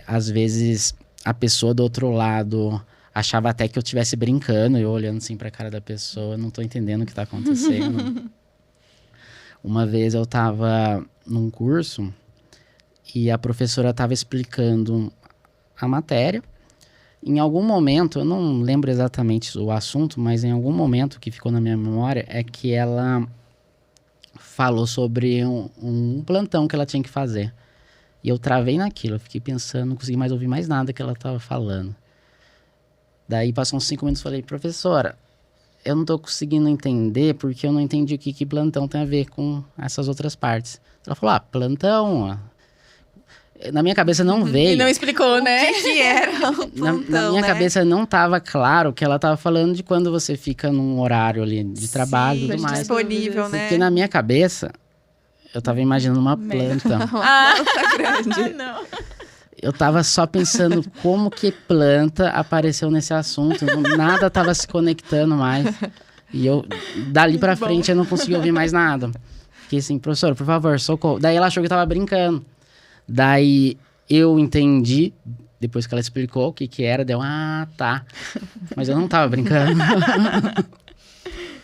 S3: Às vezes a pessoa do outro lado achava até que eu estivesse brincando, eu olhando assim para a cara da pessoa, não estou entendendo o que está acontecendo. Uma vez eu estava num curso e a professora estava explicando a matéria. Em algum momento, eu não lembro exatamente o assunto, mas em algum momento que ficou na minha memória é que ela falou sobre um plantão que ela tinha que fazer. E eu travei naquilo, eu fiquei pensando, não consegui mais ouvir mais nada que ela estava falando. Daí passou uns 5 minutos e falei, professora, eu não estou conseguindo entender porque eu não entendi o que plantão tem a ver com essas outras partes. Ela falou, plantão... Na minha cabeça não veio.
S1: E não explicou, né?
S2: O que era o plantão,
S3: na minha cabeça não estava claro que ela estava falando de quando você fica num horário ali de trabalho e tudo mais.
S2: Disponível, né?
S3: Porque na minha cabeça, eu estava imaginando uma planta.
S2: Uma planta grande.
S1: Não.
S3: Eu estava só pensando como que planta apareceu nesse assunto. Nada estava se conectando mais. E eu, dali pra frente, eu não consegui ouvir mais nada. Fiquei assim, professor, por favor, socorro. Daí ela achou que eu tava brincando. Daí eu entendi, depois que ela explicou o que era, deu, tá. Mas eu não tava brincando.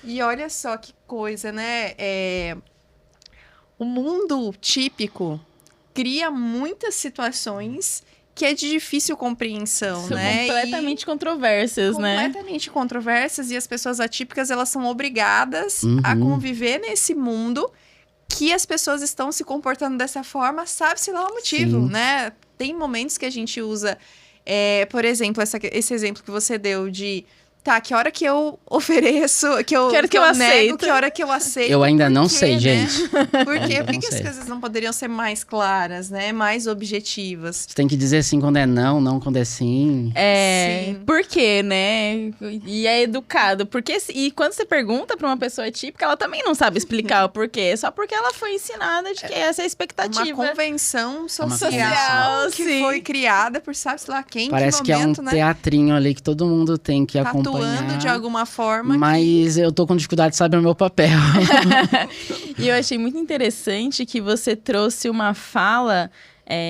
S2: E olha só que coisa, né? O mundo típico cria muitas situações que é de difícil compreensão,
S1: São
S2: né?
S1: completamente controversas, né?
S2: Completamente controversas, e as pessoas atípicas, elas são obrigadas a conviver nesse mundo que as pessoas estão se comportando dessa forma, sabe-se lá o motivo,
S3: Sim.
S2: né? Tem momentos que a gente usa, por exemplo, esse exemplo que você deu de... Tá, que hora que eu ofereço, que eu
S1: hora que eu
S2: nego,
S1: aceito.
S2: que hora que eu aceito.
S3: Eu ainda
S2: por
S3: não
S2: quê,
S3: sei,
S2: né?
S3: gente.
S2: Por quê?
S3: Ainda
S2: Por
S3: não
S2: que as
S3: sei.
S2: coisas não poderiam ser mais claras, né? Mais objetivas?
S3: Você tem que dizer sim quando é não, não quando é sim.
S1: É,
S2: Sim.
S1: por quê, né? E é educado. Porque, e quando você pergunta pra uma pessoa típica, ela também não sabe explicar o porquê. Só porque ela foi ensinada de que essa é a expectativa.
S2: Uma convenção social,
S1: social,
S2: que
S1: sim.
S2: foi criada por sabe-se lá quem,
S3: Parece
S2: que momento,
S3: é um
S2: né?
S3: teatrinho ali que todo mundo tem que
S2: Tá
S3: acompanhar.
S2: atuando de alguma forma.
S3: Mas eu tô com dificuldade de saber o meu papel.
S1: E eu achei muito interessante que você trouxe uma fala,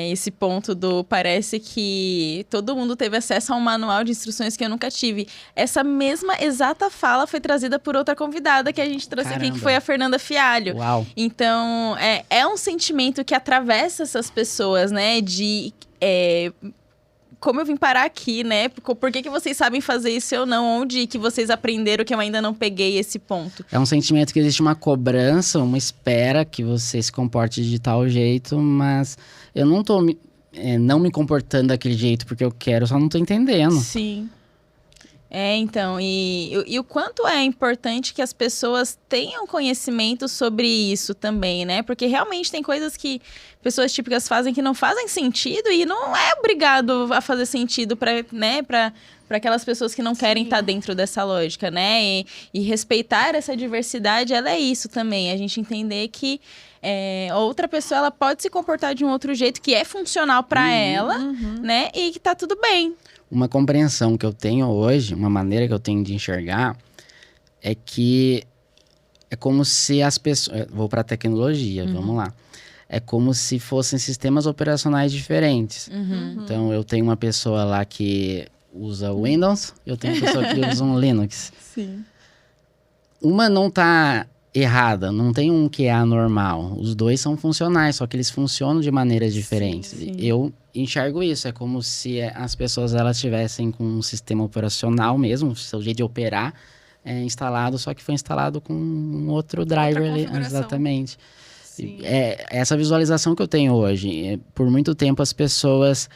S1: esse ponto do parece que todo mundo teve acesso a um manual de instruções que eu nunca tive. Essa mesma exata fala foi trazida por outra convidada que a gente trouxe aqui, que
S3: Caramba.
S1: foi a Fernanda Fialho.
S3: Uau.
S1: Então, é um sentimento que atravessa essas pessoas, né? De... como eu vim parar aqui, né? Por que vocês sabem fazer isso ou não? Onde que vocês aprenderam que eu ainda não peguei esse ponto?
S3: É um sentimento que existe uma cobrança, uma espera que você se comporte de tal jeito, mas eu não tô não me comportando daquele jeito porque eu quero, eu só não tô entendendo.
S1: Sim. Então, e o quanto é importante que as pessoas tenham conhecimento sobre isso também, né? Porque realmente tem coisas que pessoas típicas fazem que não fazem sentido e não é obrigado a fazer sentido para, né, para aquelas pessoas que não querem estar dentro dessa lógica, né? E respeitar essa diversidade, ela é isso também. A gente entender que outra pessoa ela pode se comportar de um outro jeito que é funcional para ela, né? E que tá tudo bem.
S3: Uma compreensão que eu tenho hoje, uma maneira que eu tenho de enxergar, é que é como se as pessoas... Vou para a tecnologia, vamos lá. É como se fossem sistemas operacionais diferentes. Então, eu tenho uma pessoa lá que usa o Windows, eu tenho uma pessoa que usa um Linux.
S1: Sim.
S3: Uma não tá errada, não tem um que é anormal. Os dois são funcionais, só que eles funcionam de maneiras diferentes.
S1: Sim.
S3: Eu enxergo isso, é como se as pessoas elas tivessem com um sistema operacional mesmo, seu jeito de operar instalado, só que foi instalado com um outro driver ali.
S2: configuração.
S3: Exatamente.
S2: Sim.
S3: Essa visualização que eu tenho hoje. Por muito tempo as pessoas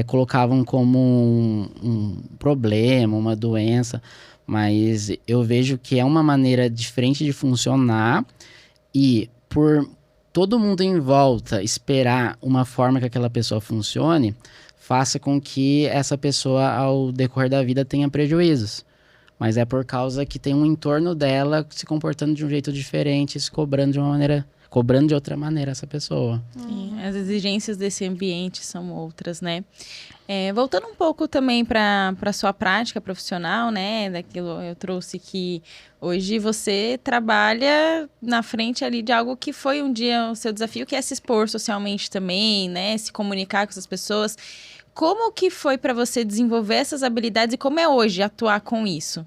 S3: colocavam como um problema, uma doença, mas eu vejo que é uma maneira diferente de funcionar e por todo mundo em volta esperar uma forma que aquela pessoa funcione, faça com que essa pessoa, ao decorrer da vida, tenha prejuízos. Mas é por causa que tem um entorno dela se comportando de um jeito diferente, se cobrando de uma maneira... cobrando de outra maneira essa pessoa.
S1: Sim, as exigências desse ambiente são outras, né? Voltando um pouco também para a sua prática profissional, né? Daquilo eu trouxe que hoje você trabalha na frente ali de algo que foi um dia o seu desafio, que é se expor socialmente também, né? Se comunicar com essas pessoas. Como que foi para você desenvolver essas habilidades e como é hoje atuar com isso?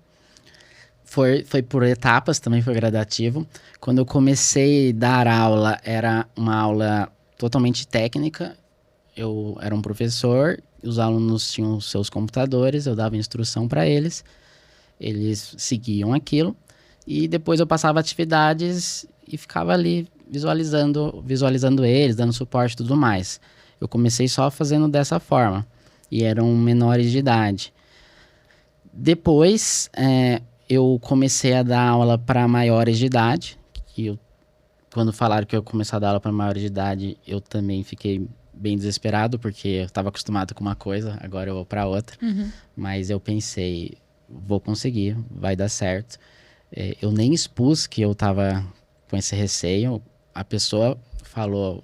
S3: Foi por etapas, também foi gradativo. Quando eu comecei a dar aula, era uma aula totalmente técnica. Eu era um professor, os alunos tinham os seus computadores, eu dava instrução para eles, eles seguiam aquilo, e depois eu passava atividades e ficava ali visualizando eles, dando suporte e tudo mais. Eu comecei só fazendo dessa forma, e eram menores de idade. Depois... eu comecei a dar aula para maiores de idade, quando falaram que eu ia começar a dar aula para maiores de idade, eu também fiquei bem desesperado, porque eu estava acostumado com uma coisa, agora eu vou para outra. Mas eu pensei, vou conseguir, vai dar certo. Eu nem expus que eu estava com esse receio, a pessoa falou,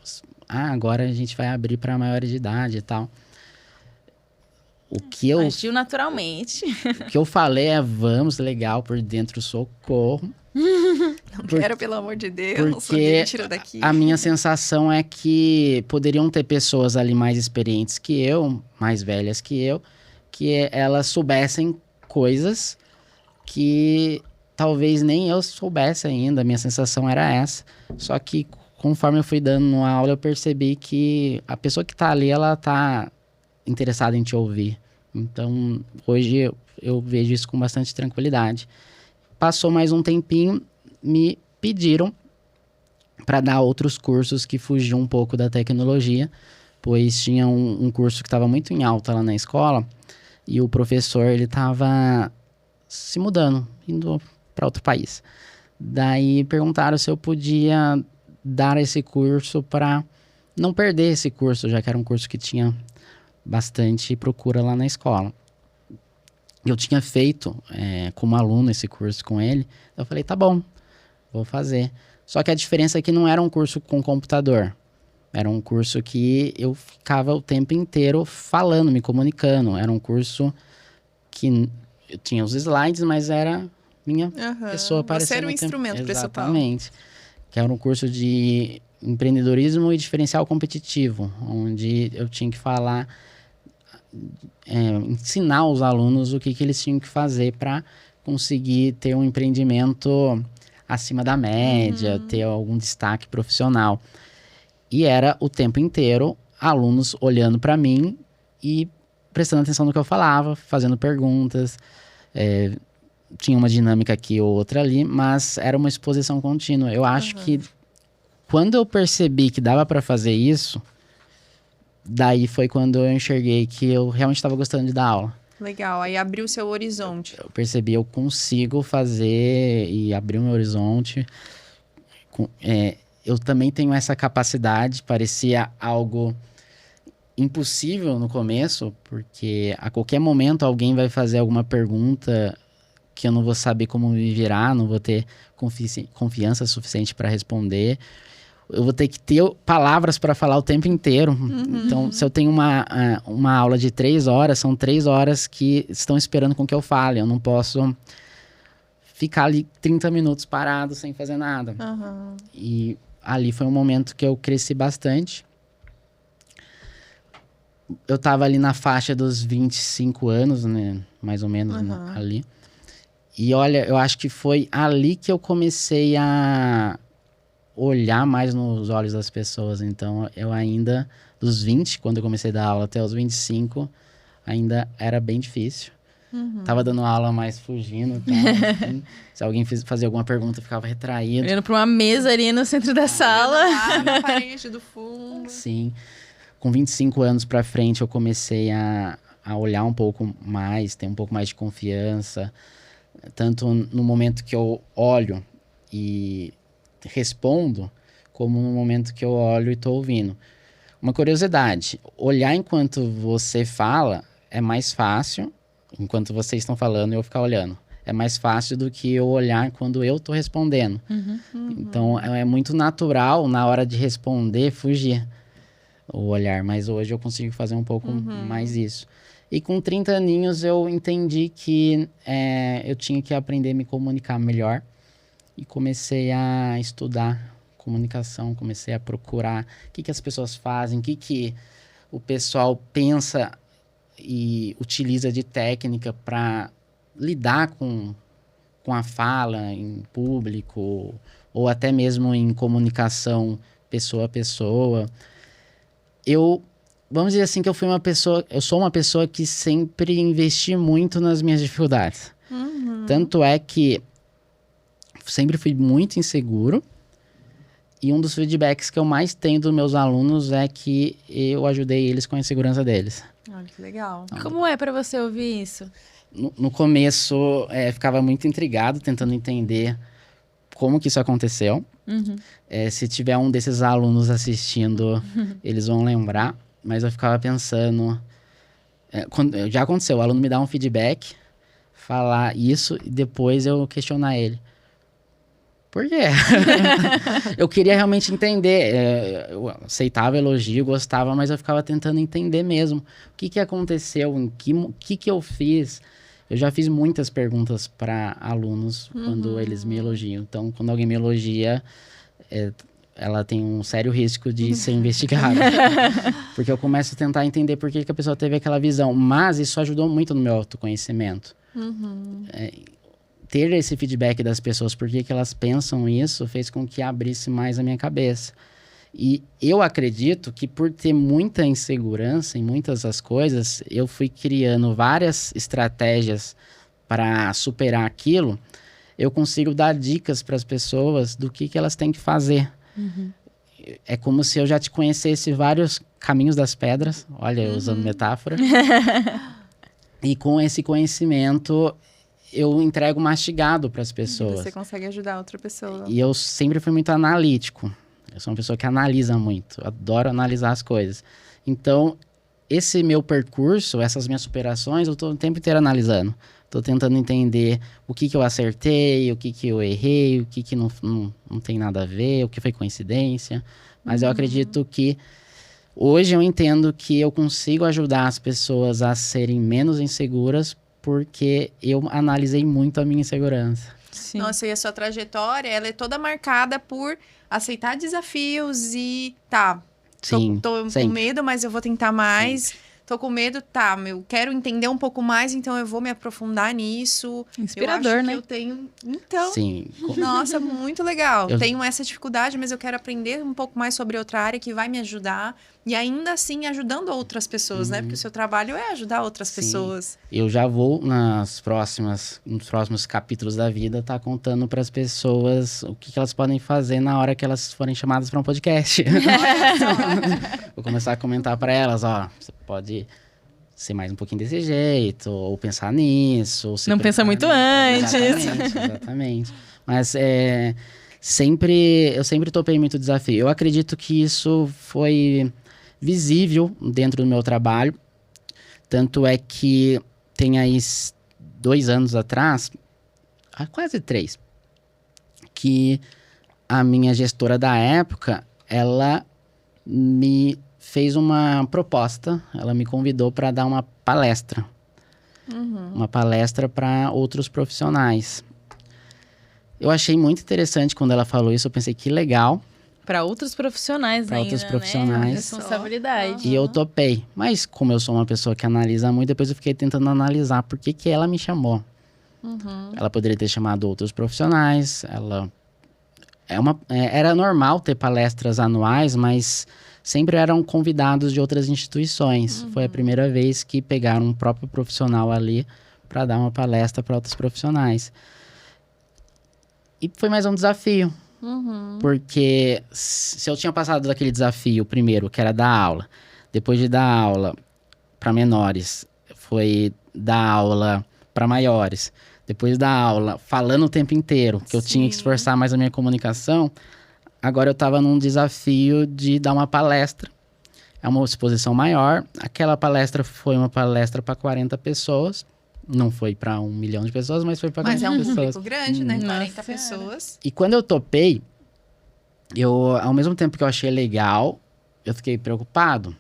S3: agora a gente vai abrir para maiores de idade e tal.
S1: Agiu naturalmente.
S3: O que eu falei vamos, legal, por dentro, socorro.
S2: Não quero, pelo amor de Deus,
S3: porque
S2: tira daqui.
S3: A minha sensação é que poderiam ter pessoas ali mais experientes que eu, mais velhas que eu, que elas soubessem coisas que talvez nem eu soubesse ainda. A minha sensação era essa. Só que conforme eu fui dando uma aula, eu percebi que a pessoa que tá ali, ela tá interessado em te ouvir. Então, hoje eu vejo isso com bastante tranquilidade. Passou mais um tempinho, me pediram para dar outros cursos que fugiam um pouco da tecnologia, pois tinha um curso que estava muito em alta lá na escola e o professor, ele estava se mudando, indo para outro país. Daí perguntaram se eu podia dar esse curso para não perder esse curso, já que era um curso que tinha bastante procura lá na escola. Eu tinha feito como aluno esse curso com ele, eu falei, tá bom, vou fazer. Só que a diferença é que não era um curso com computador, era um curso que eu ficava o tempo inteiro falando, me comunicando, era um curso que eu tinha os slides, mas era minha pessoa aparecendo.
S2: Você era um instrumento principal.
S3: Exatamente. Que era um curso de empreendedorismo e diferencial competitivo, onde eu tinha que falar, ensinar os alunos o que eles tinham que fazer para conseguir ter um empreendimento acima da média, ter algum destaque profissional. E era o tempo inteiro alunos olhando para mim e prestando atenção no que eu falava, fazendo perguntas. Tinha uma dinâmica aqui ou outra ali, mas era uma exposição contínua. Eu acho que quando eu percebi que dava para fazer isso, daí foi quando eu enxerguei que eu realmente estava gostando de dar aula.
S2: Legal, aí abriu o seu horizonte.
S3: Eu percebi, eu consigo fazer e abrir o meu horizonte. Eu também tenho essa capacidade, parecia algo impossível no começo, porque a qualquer momento alguém vai fazer alguma pergunta que eu não vou saber como me virar, não vou ter confiança suficiente para responder. Eu vou ter que ter palavras para falar o tempo inteiro. Então, se eu tenho uma aula de 3 horas, são 3 horas que estão esperando com que eu fale. Eu não posso ficar ali 30 minutos parado sem fazer nada. E ali foi um momento que eu cresci bastante. Eu estava ali na faixa dos 25 anos, né? Mais ou menos ali. E olha, eu acho que foi ali que eu comecei a olhar mais nos olhos das pessoas. Então, eu ainda, dos 20, quando eu comecei a dar aula, até os 25, ainda era bem difícil. Tava dando aula, mas fugindo. Tá? Assim, se alguém fazia alguma pergunta, eu ficava retraído.
S1: Olhando para uma mesa ali no centro da sala.
S2: Lá na parede do fundo.
S3: Sim. Com 25 anos pra frente, eu comecei a olhar um pouco mais, ter um pouco mais de confiança. Tanto no momento que eu olho e respondo, como no momento que eu olho e estou ouvindo. Uma curiosidade, olhar enquanto você fala é mais fácil, enquanto vocês estão falando, eu ficar olhando. É mais fácil do que eu olhar quando eu estou respondendo. Então, é muito natural, na hora de responder, fugir o olhar. Mas hoje eu consigo fazer um pouco mais isso. E com 30 aninhos eu entendi que eu tinha que aprender a me comunicar melhor. E comecei a estudar comunicação, comecei a procurar o que as pessoas fazem, o que o pessoal pensa e utiliza de técnica para lidar com a fala em público ou até mesmo em comunicação pessoa a pessoa. Vamos dizer assim que eu sou uma pessoa que sempre investi muito nas minhas dificuldades. Tanto é que sempre fui muito inseguro e um dos feedbacks que eu mais tenho dos meus alunos é que eu ajudei eles com a insegurança deles.
S2: Olha que legal.
S1: Como é para você ouvir isso?
S3: No começo, ficava muito intrigado, tentando entender como que isso aconteceu. Se tiver um desses alunos assistindo, eles vão lembrar. Mas eu ficava pensando... já aconteceu, o aluno me dá um feedback, falar isso, e depois eu questionar ele. Por quê? Eu queria realmente entender. Eu aceitava elogio, gostava, mas eu ficava tentando entender mesmo. O que aconteceu, o que eu fiz. Eu já fiz muitas perguntas para alunos quando eles me elogiam. Então, quando alguém me elogia, ela tem um sério risco de ser investigada. Porque eu começo a tentar entender por que a pessoa teve aquela visão. Mas isso ajudou muito no meu autoconhecimento. Ter esse feedback das pessoas, por que elas pensam isso, fez com que abrisse mais a minha cabeça. E eu acredito que por ter muita insegurança em muitas das coisas, eu fui criando várias estratégias para superar aquilo. Eu consigo dar dicas para as pessoas do que elas têm que fazer. É como se eu já te conhecesse vários caminhos das pedras, olha, eu usando metáfora. E com esse conhecimento, eu entrego mastigado para as pessoas.
S2: Você consegue ajudar outra pessoa.
S3: E eu sempre fui muito analítico. Eu sou uma pessoa que analisa muito. Eu adoro analisar as coisas. Então, esse meu percurso, essas minhas superações, eu estou o tempo inteiro analisando. Estou tentando entender o que eu acertei, o que eu errei, o que não tem nada a ver, o que foi coincidência. Mas eu acredito que hoje eu entendo que eu consigo ajudar as pessoas a serem menos inseguras porque eu analisei muito a minha insegurança.
S1: Sim.
S2: Nossa, e a sua trajetória, ela é toda marcada por aceitar desafios e
S3: Sim,
S2: tô com
S3: sempre.
S2: medo, mas eu vou tentar mais. Tô com medo, eu quero entender um pouco mais, então eu vou me aprofundar nisso.
S1: Inspirador,
S2: eu acho
S1: né?
S2: que eu tenho... Então,
S3: Sim.
S2: nossa, muito legal.
S3: Eu-
S2: Tenho essa dificuldade, mas eu quero aprender um pouco mais sobre outra área que vai me ajudar. E ainda assim, ajudando outras pessoas, né? Porque o seu trabalho é ajudar outras
S3: Sim.
S2: pessoas.
S3: Eu já vou nos próximos capítulos da vida tá contando para as pessoas o que elas podem fazer na hora que elas forem chamadas para um podcast. Vou começar a comentar para elas, ó, você pode ser mais um pouquinho desse jeito, ou pensar nisso. Ou se
S1: Não pensa muito
S3: preparar.
S1: antes.
S3: Exatamente. Mas eu sempre topei muito desafio. Eu acredito que isso foi visível dentro do meu trabalho. Tanto é que tem aí 2 anos atrás, quase 3, que a minha gestora da época, ela me fez uma proposta, ela me convidou para dar uma palestra. Uma palestra para outros profissionais. Eu achei muito interessante quando ela falou isso, eu pensei que legal.
S1: Para outros profissionais
S3: Pra
S1: ainda,
S3: outros
S1: né?
S3: profissionais.
S1: Responsabilidade.
S3: E eu topei. Mas como eu sou uma pessoa que analisa muito, depois eu fiquei tentando analisar por que ela me chamou. Ela poderia ter chamado outros profissionais. Era normal ter palestras anuais, mas sempre eram convidados de outras instituições. Foi a primeira vez que pegaram um próprio profissional ali para dar uma palestra para outros profissionais. E foi mais um desafio. Porque se eu tinha passado daquele desafio primeiro, que era dar aula, depois de dar aula para menores, foi dar aula para maiores, depois da aula falando o tempo inteiro, que eu tinha que esforçar mais a minha comunicação, agora eu estava num desafio de dar uma palestra. É uma exposição maior. Aquela palestra foi uma palestra para 40 pessoas. Não foi para 1 milhão de pessoas, mas foi para 40
S2: Mas é um
S3: pessoas.
S2: público grande, né?
S1: Nossa
S2: 40
S1: Senhora.
S2: pessoas.
S3: E quando eu topei, ao mesmo tempo que eu achei legal, eu fiquei preocupado.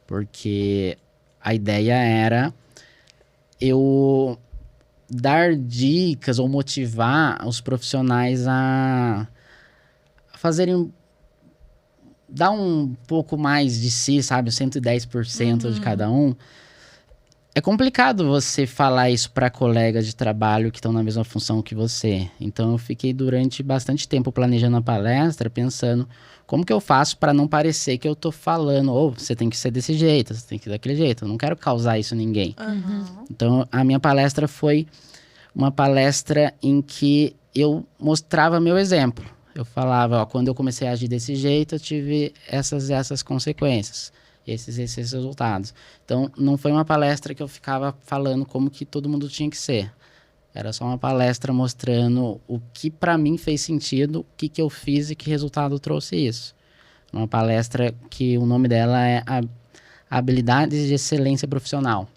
S3: Porque a ideia era eu dar dicas ou motivar os profissionais a fazerem... dar um pouco mais de si, sabe? 110% de cada um. É complicado você falar isso para colegas de trabalho que estão na mesma função que você. Então, eu fiquei durante bastante tempo planejando a palestra, pensando como que eu faço para não parecer que eu tô falando, você tem que ser desse jeito, você tem que ser daquele jeito. Eu não quero causar isso em ninguém. Então, a minha palestra foi uma palestra em que eu mostrava meu exemplo. Eu falava, quando eu comecei a agir desse jeito, eu tive essas consequências. Esses resultados. Então, não foi uma palestra que eu ficava falando como que todo mundo tinha que ser. Era só uma palestra mostrando o que para mim fez sentido, o que eu fiz e que resultado trouxe isso. Uma palestra que o nome dela é Habilidades de Excelência Profissional.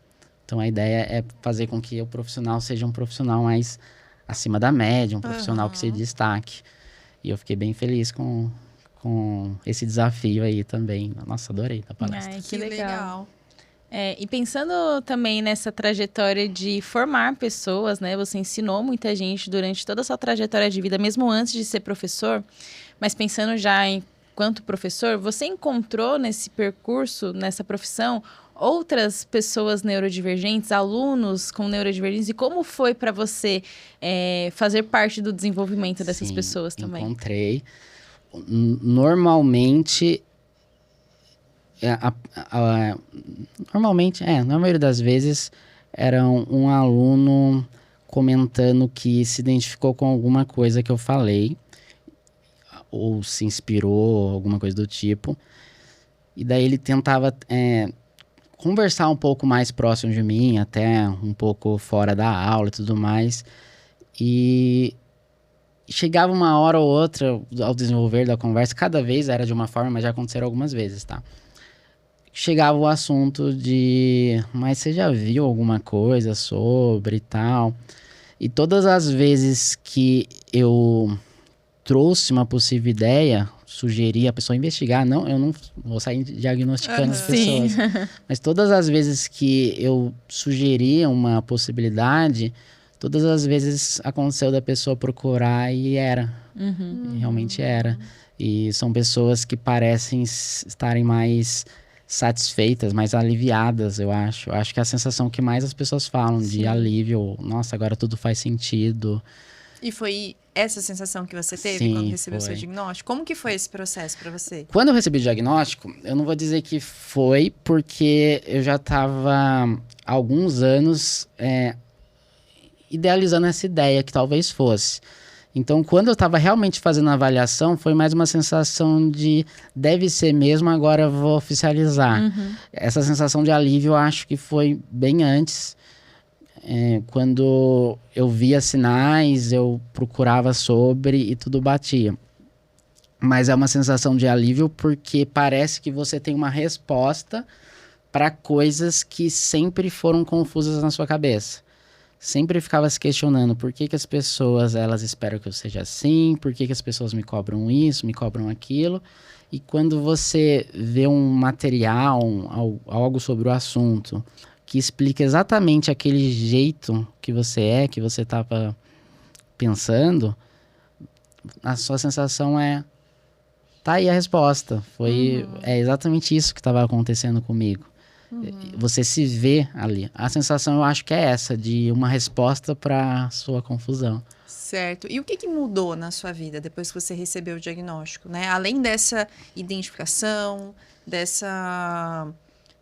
S3: Então, a ideia é fazer com que o profissional seja um profissional mais acima da média, um profissional que se destaque. E eu fiquei bem feliz com esse desafio aí também. Nossa, adorei a palestra.
S1: Ai,
S2: Que legal.
S1: E pensando também nessa trajetória de formar pessoas, né? Você ensinou muita gente durante toda a sua trajetória de vida, mesmo antes de ser professor. Mas pensando já enquanto professor, você encontrou nesse percurso, nessa profissão, outras pessoas neurodivergentes, alunos com neurodivergência? E como foi para você fazer parte do desenvolvimento dessas
S3: Sim,
S1: pessoas também?
S3: Encontrei. Normalmente, na maioria das vezes, era um aluno comentando que se identificou com alguma coisa que eu falei, ou se inspirou, alguma coisa do tipo. E daí ele tentava conversar um pouco mais próximo de mim, até um pouco fora da aula e tudo mais. E chegava uma hora ou outra ao desenvolver da conversa, cada vez era de uma forma, mas já aconteceram algumas vezes, tá? Chegava o assunto de, mas você já viu alguma coisa sobre e tal? E todas as vezes que eu trouxe uma possível ideia, sugeri a pessoa investigar, eu não vou sair diagnosticando as pessoas, mas todas as vezes que eu sugeria uma possibilidade, todas as vezes aconteceu da pessoa procurar e era. Realmente era. E são pessoas que parecem estarem mais satisfeitas, mais aliviadas, eu acho. Eu acho que é a sensação que mais as pessoas falam de alívio. Nossa, agora tudo faz sentido.
S2: E foi essa sensação que você teve quando recebeu o seu diagnóstico? Como que foi esse processo para você?
S3: Quando eu recebi o diagnóstico, eu não vou dizer que foi, porque eu já estava há alguns anos idealizando essa ideia que talvez fosse. Então, quando eu estava realmente fazendo a avaliação, foi mais uma sensação de deve ser mesmo, agora eu vou oficializar. Essa sensação de alívio eu acho que foi bem antes. Quando eu via sinais, eu procurava sobre e tudo batia. Mas é uma sensação de alívio porque parece que você tem uma resposta para coisas que sempre foram confusas na sua cabeça. Sempre ficava se questionando por que as pessoas elas esperam que eu seja assim, por que as pessoas me cobram isso, me cobram aquilo. E quando você vê um material, algo sobre o assunto, que explica exatamente aquele jeito que você estava pensando, a sua sensação tá aí a resposta. É exatamente isso que estava acontecendo comigo. Você se vê ali. A sensação eu acho que é essa, de uma resposta para sua confusão.
S2: Certo. E o que mudou na sua vida depois que você recebeu o diagnóstico, né? Além dessa identificação, dessa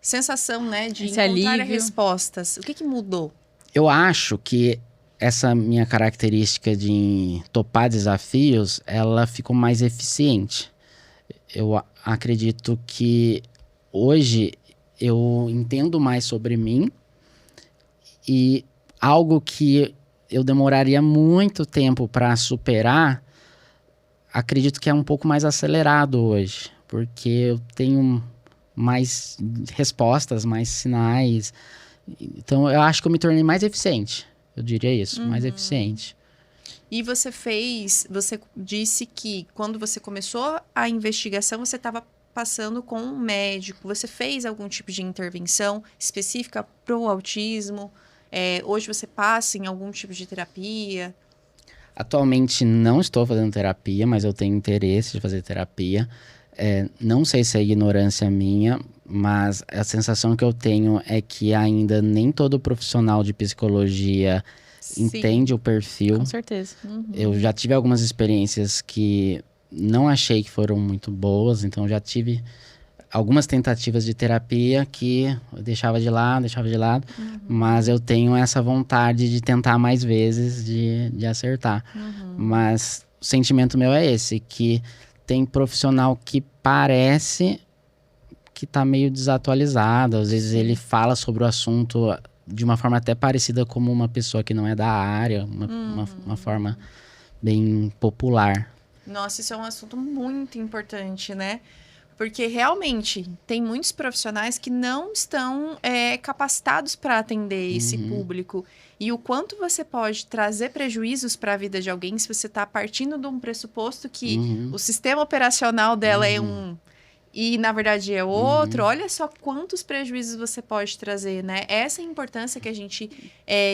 S2: sensação, né, de
S1: esse
S2: encontrar
S1: alívio.
S2: Respostas. O que mudou?
S3: Eu acho que essa minha característica de topar desafios, ela ficou mais eficiente. Eu acredito que hoje eu entendo mais sobre mim e algo que eu demoraria muito tempo para superar, acredito que é um pouco mais acelerado hoje, porque eu tenho mais respostas, mais sinais. Então, eu acho que eu me tornei mais eficiente. Eu diria isso, mais eficiente.
S2: E você disse que quando você começou a investigação, você estava passando com um médico. Você fez algum tipo de intervenção específica para o autismo? Hoje você passa em algum tipo de terapia?
S3: Atualmente não estou fazendo terapia, mas eu tenho interesse de fazer terapia. Não sei se é ignorância minha, mas a sensação que eu tenho é que ainda nem todo profissional de psicologia entende o perfil.
S1: Com certeza.
S3: Eu já tive algumas experiências que não achei que foram muito boas, então já tive algumas tentativas de terapia que eu deixava de lado, mas eu tenho essa vontade de tentar mais vezes, de acertar. Mas o sentimento meu é esse, que tem profissional que parece que tá meio desatualizado, às vezes ele fala sobre o assunto de uma forma até parecida como uma pessoa que não é da área, uma forma bem popular.
S2: Nossa, isso é um assunto muito importante, né? Porque realmente tem muitos profissionais que não estão capacitados para atender esse público. E o quanto você pode trazer prejuízos para a vida de alguém se você está partindo de um pressuposto que o sistema operacional dela é um e, na verdade, é outro. Olha só quantos prejuízos você pode trazer, né? Essa é a importância que a gente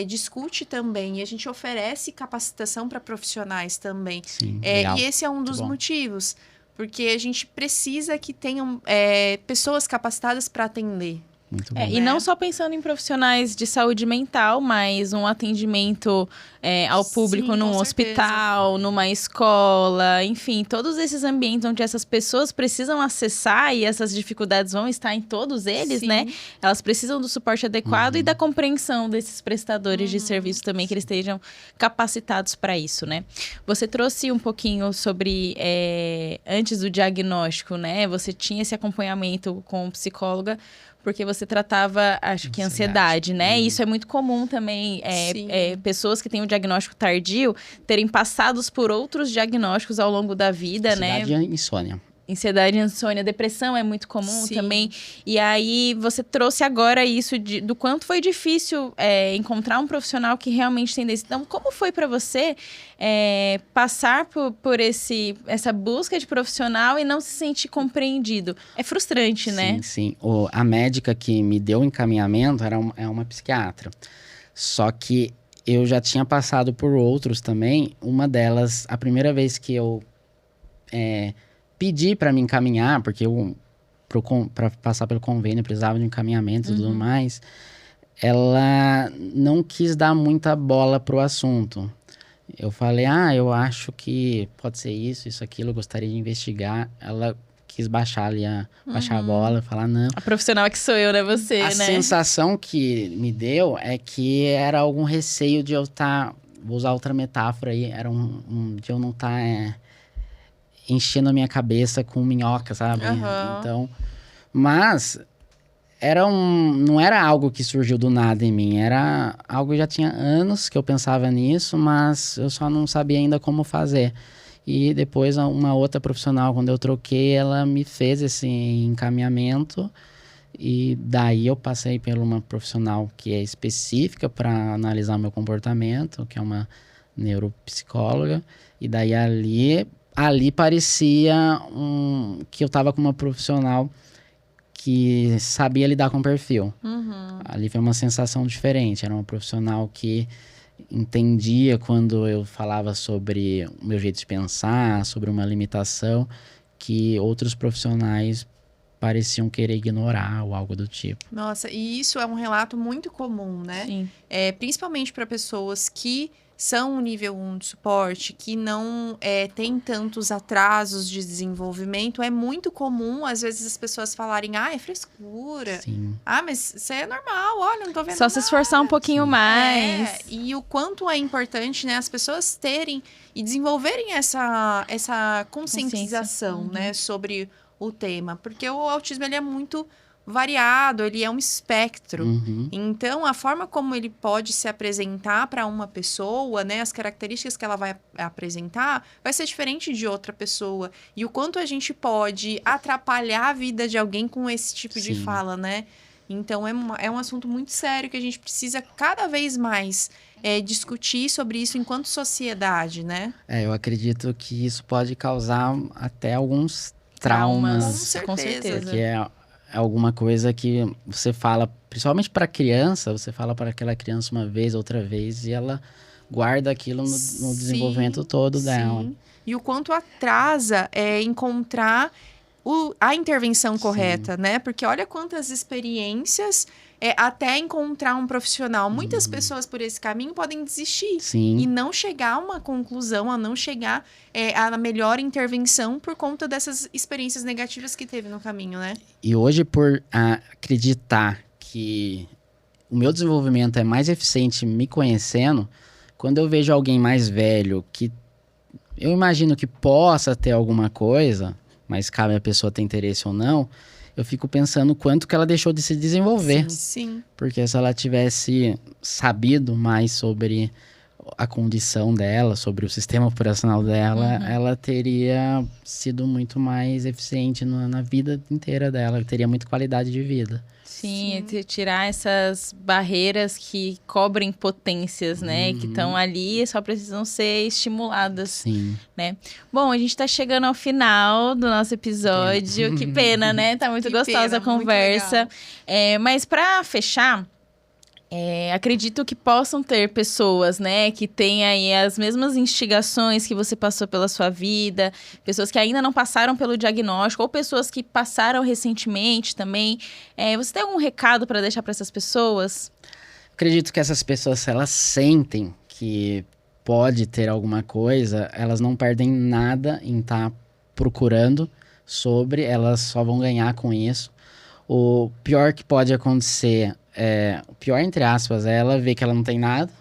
S2: discute também. E a gente oferece capacitação para profissionais também.
S3: Sim,
S2: e esse é um dos motivos. Porque a gente precisa que tenham pessoas capacitadas para atender.
S3: Muito bom.
S1: E não só pensando em profissionais de saúde mental, mas um atendimento ao público num hospital, numa escola, enfim, todos esses ambientes onde essas pessoas precisam acessar e essas dificuldades vão estar em todos eles, né? Elas precisam do suporte adequado e da compreensão desses prestadores de serviço também, que eles estejam capacitados para isso, né? Você trouxe um pouquinho sobre antes do diagnóstico, né? Você tinha esse acompanhamento com psicóloga, porque você tratava, acho que ansiedade, né? Isso é muito comum também. Pessoas que têm um diagnóstico tardio terem passados por outros diagnósticos ao longo da vida,
S3: ansiedade,
S1: né?
S3: E insônia.
S1: Ansiedade, insônia, depressão é muito comum também. E aí, você trouxe agora isso do quanto foi difícil encontrar um profissional que realmente tem desse. Então, como foi para você passar por essa busca de profissional e não se sentir compreendido? É frustrante, né?
S3: Sim. A médica que me deu o encaminhamento é uma psiquiatra. Só que eu já tinha passado por outros também. Uma delas, a primeira vez que eu pedi para me encaminhar, porque para passar pelo convênio eu precisava de um encaminhamento e tudo mais, ela não quis dar muita bola pro assunto. Eu falei, eu acho que pode ser isso, aquilo, eu gostaria de investigar. Ela quis baixar a bola, falar não.
S1: A profissional é que sou eu, né? Você,
S3: né? A sensação que me deu é que era algum receio de eu vou usar outra metáfora aí, era de eu não estar enchendo a minha cabeça com minhoca, sabe? Então, mas não era algo que surgiu do nada em mim, era algo que já tinha anos que eu pensava nisso, mas eu só não sabia ainda como fazer. E depois uma outra profissional, quando eu troquei, ela me fez esse encaminhamento e daí eu passei por uma profissional que é específica para analisar meu comportamento, que é uma neuropsicóloga, e daí ali parecia que eu estava com uma profissional que sabia lidar com o perfil. Ali foi uma sensação diferente. Era uma profissional que entendia quando eu falava sobre o meu jeito de pensar, sobre uma limitação que outros profissionais pareciam querer ignorar ou algo do tipo.
S2: Nossa, e isso é um relato muito comum, né?
S1: Sim.
S2: Principalmente para pessoas que são um nível 1 de suporte, que não tem tantos atrasos de desenvolvimento. É muito comum, às vezes, as pessoas falarem, é frescura.
S3: Sim.
S2: Mas isso é normal, olha, não tô vendo
S1: Só
S2: nada.
S1: se esforçar um pouquinho mais.
S2: E o quanto é importante, né, as pessoas terem e desenvolverem essa conscientização, né, sobre o tema. Porque o autismo, ele é muito variado, ele é um espectro. Então, a forma como ele pode se apresentar para uma pessoa, né, as características que ela vai apresentar, vai ser diferente de outra pessoa. E o quanto a gente pode atrapalhar a vida de alguém com esse tipo de fala, né? Então, é um assunto muito sério que a gente precisa cada vez mais discutir sobre isso enquanto sociedade, né?
S3: Eu acredito que isso pode causar até alguns traumas.
S2: Com certeza.
S3: Porque é alguma coisa que você fala, principalmente para criança, você fala para aquela criança uma vez, outra vez, e ela guarda aquilo no desenvolvimento todo dela.
S2: E o quanto atrasa encontrar a intervenção correta, né? Porque olha quantas experiências até encontrar um profissional. Muitas pessoas por esse caminho podem desistir e não chegar a uma conclusão, a não chegar à melhor intervenção por conta dessas experiências negativas que teve no caminho, né?
S3: E hoje, por acreditar que o meu desenvolvimento é mais eficiente me conhecendo, quando eu vejo alguém mais velho que eu imagino que possa ter alguma coisa, mas cabe a pessoa ter interesse ou não, eu fico pensando quanto que ela deixou de se desenvolver.
S2: Sim.
S3: Porque se ela tivesse sabido mais sobre a condição dela, sobre o sistema operacional dela, ela teria sido muito mais eficiente na vida inteira dela, teria muita qualidade de vida.
S1: Sim, tirar essas barreiras que cobrem potências, né? Que estão ali e só precisam ser estimuladas.
S3: Sim.
S1: Né? Bom, a gente tá chegando ao final do nosso episódio. Que pena, né? Tá muito gostosa a conversa. Mas para fechar, Acredito que possam ter pessoas, né, que têm aí as mesmas instigações que você passou pela sua vida, pessoas que ainda não passaram pelo diagnóstico, ou pessoas que passaram recentemente também. Você tem algum recado para deixar para essas pessoas?
S3: Acredito que essas pessoas, se elas sentem que pode ter alguma coisa, elas não perdem nada em estar procurando sobre, elas só vão ganhar com isso. O pior que pode acontecer, o pior entre aspas, é ela ver que ela não tem nada.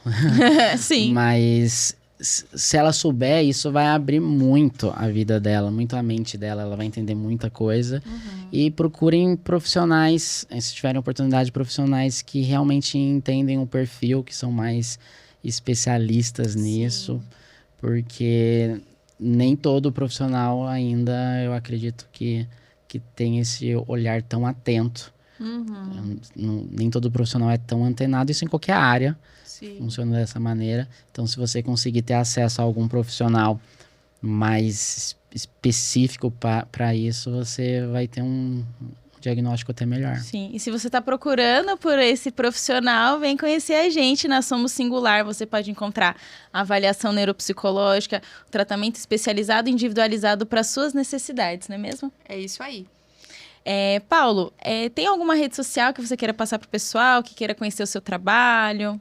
S1: Sim.
S3: Mas se ela souber, isso vai abrir muito a vida dela, muito a mente dela, ela vai entender muita coisa. E procurem profissionais, se tiverem oportunidade, profissionais que realmente entendem o perfil, que são mais especialistas nisso, porque nem todo profissional ainda, eu acredito que tem esse olhar tão atento. Nem todo profissional é tão antenado, isso em qualquer área. Funciona dessa maneira. Então, se você conseguir ter acesso a algum profissional mais específico para isso, você vai ter um diagnóstico até melhor.
S1: Sim, e se você está procurando por esse profissional, vem conhecer a gente na Somos Singular. Você pode encontrar avaliação neuropsicológica, tratamento especializado e individualizado para suas necessidades, não é mesmo?
S2: É isso aí.
S1: Paulo, tem alguma rede social que você queira passar para o pessoal, que queira conhecer o seu trabalho?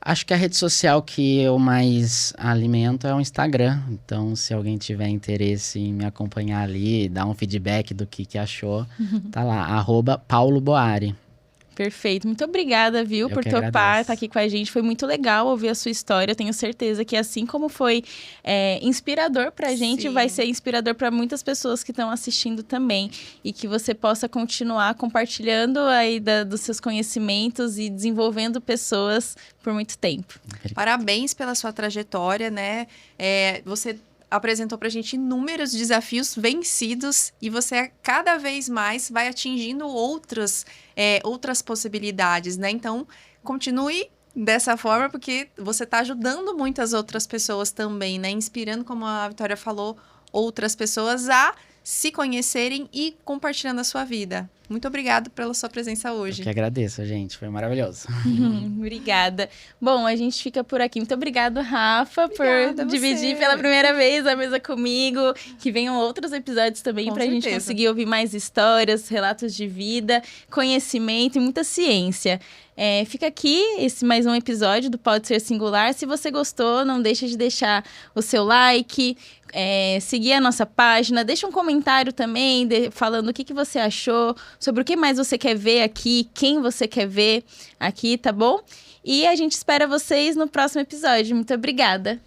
S3: Acho que a rede social que eu mais alimento é o Instagram. Então, se alguém tiver interesse em me acompanhar ali, dar um feedback do que achou, tá lá, @pauloboari.
S1: Perfeito. Muito obrigada, viu, por topar estar aqui com a gente. Foi muito legal ouvir a sua história. Eu tenho certeza que assim como foi inspirador pra gente, vai ser inspirador para muitas pessoas que estão assistindo também. E que você possa continuar compartilhando aí dos seus conhecimentos e desenvolvendo pessoas por muito tempo.
S2: Parabéns pela sua trajetória, né? Você apresentou pra gente inúmeros desafios vencidos e você cada vez mais vai atingindo outras possibilidades, né? Então, continue dessa forma, porque você está ajudando muitas outras pessoas também, né? Inspirando, como a Vitória falou, outras pessoas a se conhecerem e compartilhando a sua vida. Muito obrigada pela sua presença hoje.
S3: Eu que agradeço, gente. Foi maravilhoso.
S1: Obrigada. Bom, a gente fica por aqui. Muito obrigada, Rafa, por dividir pela primeira vez a mesa comigo. Que venham outros episódios também para a gente conseguir ouvir mais histórias, relatos de vida, conhecimento e muita ciência. Fica aqui mais um episódio do Pode Ser Singular. Se você gostou, não deixa de deixar o seu like, seguir a nossa página, deixa um comentário também falando o que você achou, sobre o que mais você quer ver aqui, quem você quer ver aqui, tá bom? E a gente espera vocês no próximo episódio. Muito obrigada!